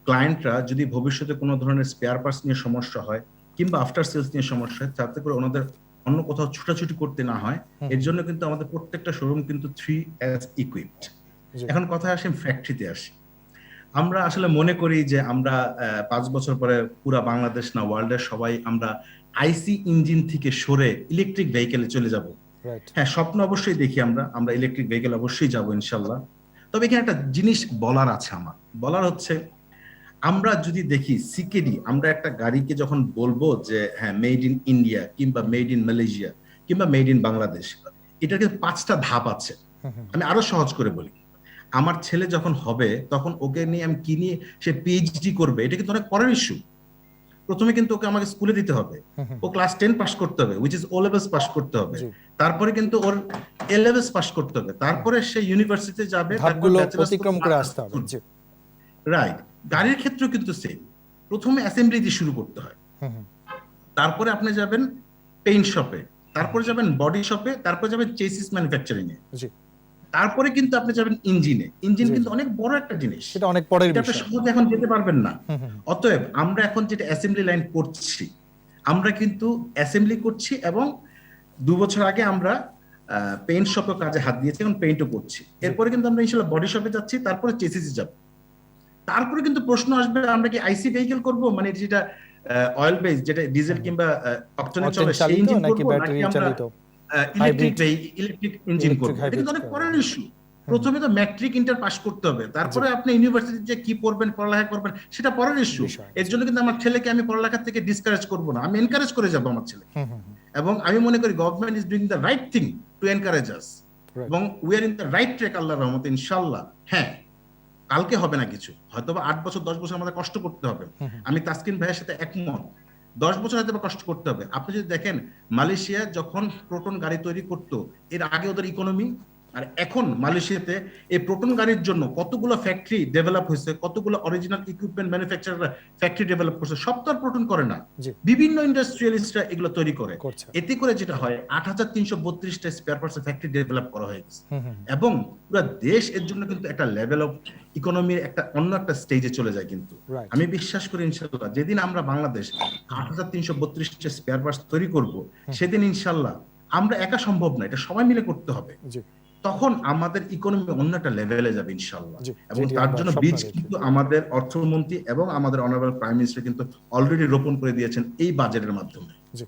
ক্লায়েন্টরা যদি ভবিষ্যতে কোনো ধরনের স্পেয়ার পার্টস নিয়ে সমস্যা হয় কিংবা আফটার সেলস নিয়ে সমস্যা হয়, যাতে করে ওনাদের অন্য কোথাও ছুটাছুটি করতে না হয়, এর জন্য কিন্তু আমাদের প্রত্যেকটা শোরুম কিন্তু 3S ইকুইপড। এখন কথা আসে ফ্যাক্টরিতে আসি। আমরা আসলে মনে করি যে আমরা 5 বছর পরে পুরা বাংলাদেশ না ওয়ার্ল্ডের সবাই আমরা আইসি ইঞ্জিন থেকে সরে ইলেকট্রিক ভেহিকেলে চলে যাব। হ্যাঁ, স্বপ্ন অবশ্যই দেখি আমরা ইলেকট্রিক ভেহিকেল অবশ্যই যাব ইনশাল্লাহ। তবে এখানে একটা জিনিস বলার আছে, আমার বলার হচ্ছে, আমরা যদি দেখি সিকেডি, আমরা একটা গাড়িকে যখন বলবো যে হ্যাঁ মেড ইন ইন্ডিয়া কিংবা মেড ইন মালয়েশিয়া কিংবা মেড ইন বাংলাদেশ, এটার কিন্তু 5টা ধাপ আছে। আমি আরো সহজ করে বলি, আমার ছেলে যখন হবে তখন ওকে নিয়ে আমি কি নিয়ে সে পিএইচডি করবে, এটা কিন্তু অনেক পরের ইস্যু। প্রথমে কিন্তু ওকে আমাকে স্কুলে দিতে হবে, ও ক্লাস 10 পাস করতে হবে, which is O levels pass করতে হবে, তারপরে কিন্তু ওর এ লেভেলস পাস করতে হবে, তারপরে সে ইউনিভার্সিটিতে যাবে, ধাপগুলো অতিক্রম করে আসতে হবে। রাইট। গাড়ির ক্ষেত্রেও কিন্তু সেম, প্রথমে অ্যাসেম্বলি দিয়ে শুরু করতে হয়, তারপরে আপনি যাবেন পেইন্ট শপে, তারপরে যাবেন বডি শপে, তারপরে যাবেন চেসিস ম্যানুফ্যাকচারিং এ, তারপরে কিন্তু আপনি যাবেন ইঞ্জিনে। ইঞ্জিন কিন্তু অনেক বড় একটা জিনিস, সেটা অনেক পরের বিষয়, আপনি সহজে এখন যেতে পারবেন না। অতএব আমরা এখন যেটা অ্যাসেম্বলি লাইন করছি, আমরা কিন্তু অ্যাসেম্বলি করছি এবং 2 বছর আগে আমরা পেইন্ট শপে কাজে হাত দিয়েছি, এখন পেইন্টও করছি। এরপরে কিন্তু আমরা ইনশাআল্লাহ বডি শপে যাচ্ছি, তারপরে চেসিসে যাব। তারপরে কিন্তু প্রশ্ন আসবে, আমরা কি আইসি ভেহিকেল করব, মানে যেটা অয়েল বেস, যেটা ডিজেল কিংবা অকটেনে চলে, সেই ইঞ্জিন করব নাকি আমরা electric Hybrid, electric engine electric করবো, এটা hybrid কিন্তু অনেক car। পরের ইস্যু। প্রথমে তো ম্যাট্রিক ইন্টার পাস করতে হবে, তারপরে আপনি ইউনিভার্সিটিতে কি পড়বেন, পড়ালেখা করবেন, সেটা পরের ইস্যু। বিষয়, এর জন্য কিন্তু আমার ছেলেকে আমি পড়ালেখা থেকে ডিসকারেজ করবো না, আমি এনকারেজ করে যাবো আমার ছেলে। এবং আমি মনে করি government is doing the right thing to encourage us, Right. এবং we are in the right track আল্লাহর রহমতে ইনশাআল্লাহ। হ্যাঁ, কালকে হবে না কিছু, হয়তো 8 বছর 10 বছর আমাদের কষ্ট করতে হবে। আমি তাসকিন ভাইয়ের সাথে একমত, 10 বছর হয়তো কষ্ট করতে হবে। আপনি যদি দেখেন মালয়েশিয়া যখন প্রোটন গাড়ি তৈরি করতো, এর আগে ওদের ইকোনমি, আর এখন মালয়েশিয়াতে এই প্রোটন গাড়ির জন্য কতগুলো ফ্যাক্টরি ডেভেলপ হয়েছে, কতগুলো অরিজিনাল ইকুইপমেন্ট ম্যানুফ্যাকচারাররা ফ্যাক্টরি ডেভেলপ করছে, সব তো আর প্রোটন করে না, জি। বিভিন্ন ইন্ডাস্ট্রিয়ালিস্টরা এগুলো তৈরি করে। করছে। এতে করে যেটা হয় 8332টা স্পেয়ার পার্টস ফ্যাক্টরি ডেভেলপ করা হয়ে গেছে, হুম, হুম। এবং পুরো দেশ এর জন্য কিন্তু একটা লেভেল অফ ইকোনমির একটা অন্য একটা স্টেজে চলে যায়। কিন্তু Right. আমি বিশ্বাস করি ইনশাআল্লাহ যেদিন আমরা বাংলাদেশ 8332টা স্পেয়ার পার্টস তৈরি করব, সেদিন ইনশাআল্লাহ আমরা একা সম্ভব না, এটা সবাই মিলে করতে হবে। জি, তখন আমাদের ইকোনমি অন্য একটা লেভেলে যাবে ইনশাআল্লাহ। জি, এবং যেটি তার আমরা জন্য স্বপ্ন বীজ দেখি। কিন্তু আমাদের অর্থমন্ত্রী এবং আমাদের অনারেবল প্রাইম মিনিস্টার কিন্তু অলরেডি রোপণ করে দিয়েছেন এই বাজেটের মাধ্যমে। জি।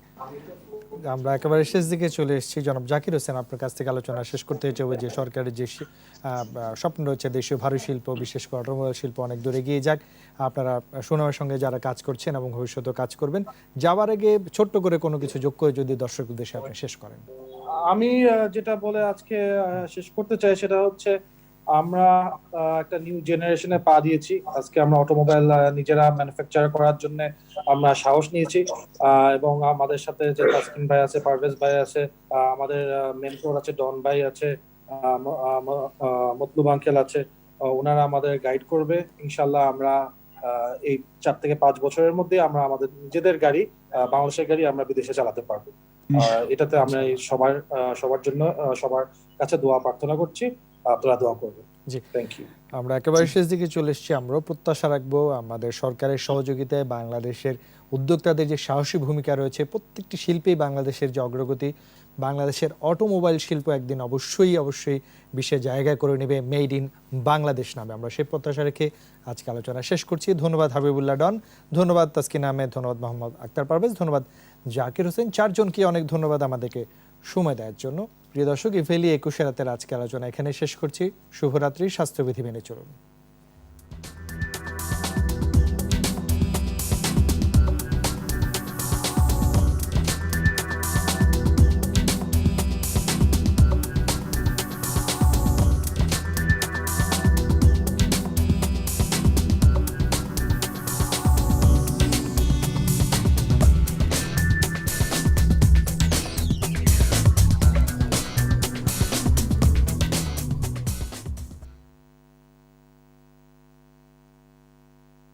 আমরা একেবারে শেষ দিকে চলে এসেছি। জনাব জাকির হোসেন, আপনার কাছ থেকে আলোচনা শেষ করতে চাইব যে সরকারের যে স্বপ্ন রয়েছে দেশীয় ভারী শিল্প, বিশেষ করে অটোমোবাইল শিল্প অনেক দূর এগিয়ে যাক। আপনারা সুনামের সঙ্গে যারা কাজ করছেন এবং ভবিষ্যতেও কাজ করবেন, যাওয়ার আগে ছোট্ট করে কোনো কিছু যোগ করে যদি দর্শক উদ্দেশ্যে আপনি শেষ করেন। আমি যেটা বলে আজকে শেষ করতে চাই সেটা হচ্ছে আমরা একটা নিউ জেনারেশনে পা দিয়েছি। আজকে আমরা অটোমোবাইল নিজেরা ম্যানুফ্যাকচার করার জন্য আমরা সাহস নিয়েছি, এবং আমাদের সাথে যে তাসকিন ভাই আছে, পারভেজ ভাই আছে, আমাদের মেন্টর আছে, ডন ভাই আছে, মতলুব আঙ্কেল আছে, ওনারা আমাদের গাইড করবে। ইনশাল্লাহ আমরা এই 4 থেকে 5 বছরের মধ্যে আমরা আমাদের নিজেদের গাড়ি, বাংলাদেশের গাড়ি আমরা বিদেশে চালাতে পারবো। এটাতে আমরা সবার জন্য সবার কাছে দোয়া প্রার্থনা করছি, আপনারা দোয়া করবেন। জি, থ্যাংক ইউ। আমরা একেবারে শেষ দিকে চলে এসেছি। আমরাও প্রত্যাশা রাখবো আমাদের সরকারের সহযোগিতায় বাংলাদেশের উদ্যোক্তাদের যে সাহসী ভূমিকা রয়েছে, প্রত্যেকটি শিল্পেই বাংলাদেশের যে অগ্রগতি, বাংলাদেশের অটোমোবাইল শিল্প একদিন অবশ্যই বিশ্বে জায়গা করে নেবে মেড ইন বাংলাদেশ নামে। আমরা সেই প্রত্যাশা রেখে আজকে আলোচনা শেষ করছি। ধন্যবাদ হাবিবুল্লাহ ডন, ধন্যবাদ তাসকিন আহমেদ, ধন্যবাদ মোহাম্মদ আক্তার পারভেজ, ধন্যবাদ জাকির হোসেন। 4 জনকে অনেক ধন্যবাদ আমাদেরকে সময় দেওয়ার জন্য। প্রিয় দর্শক, ইভেলি 21 রাতের আজকে আলোচনা এখানে শেষ করছি। শুভরাত্রি, স্বাস্থ্যবিধি মেনে চলুন।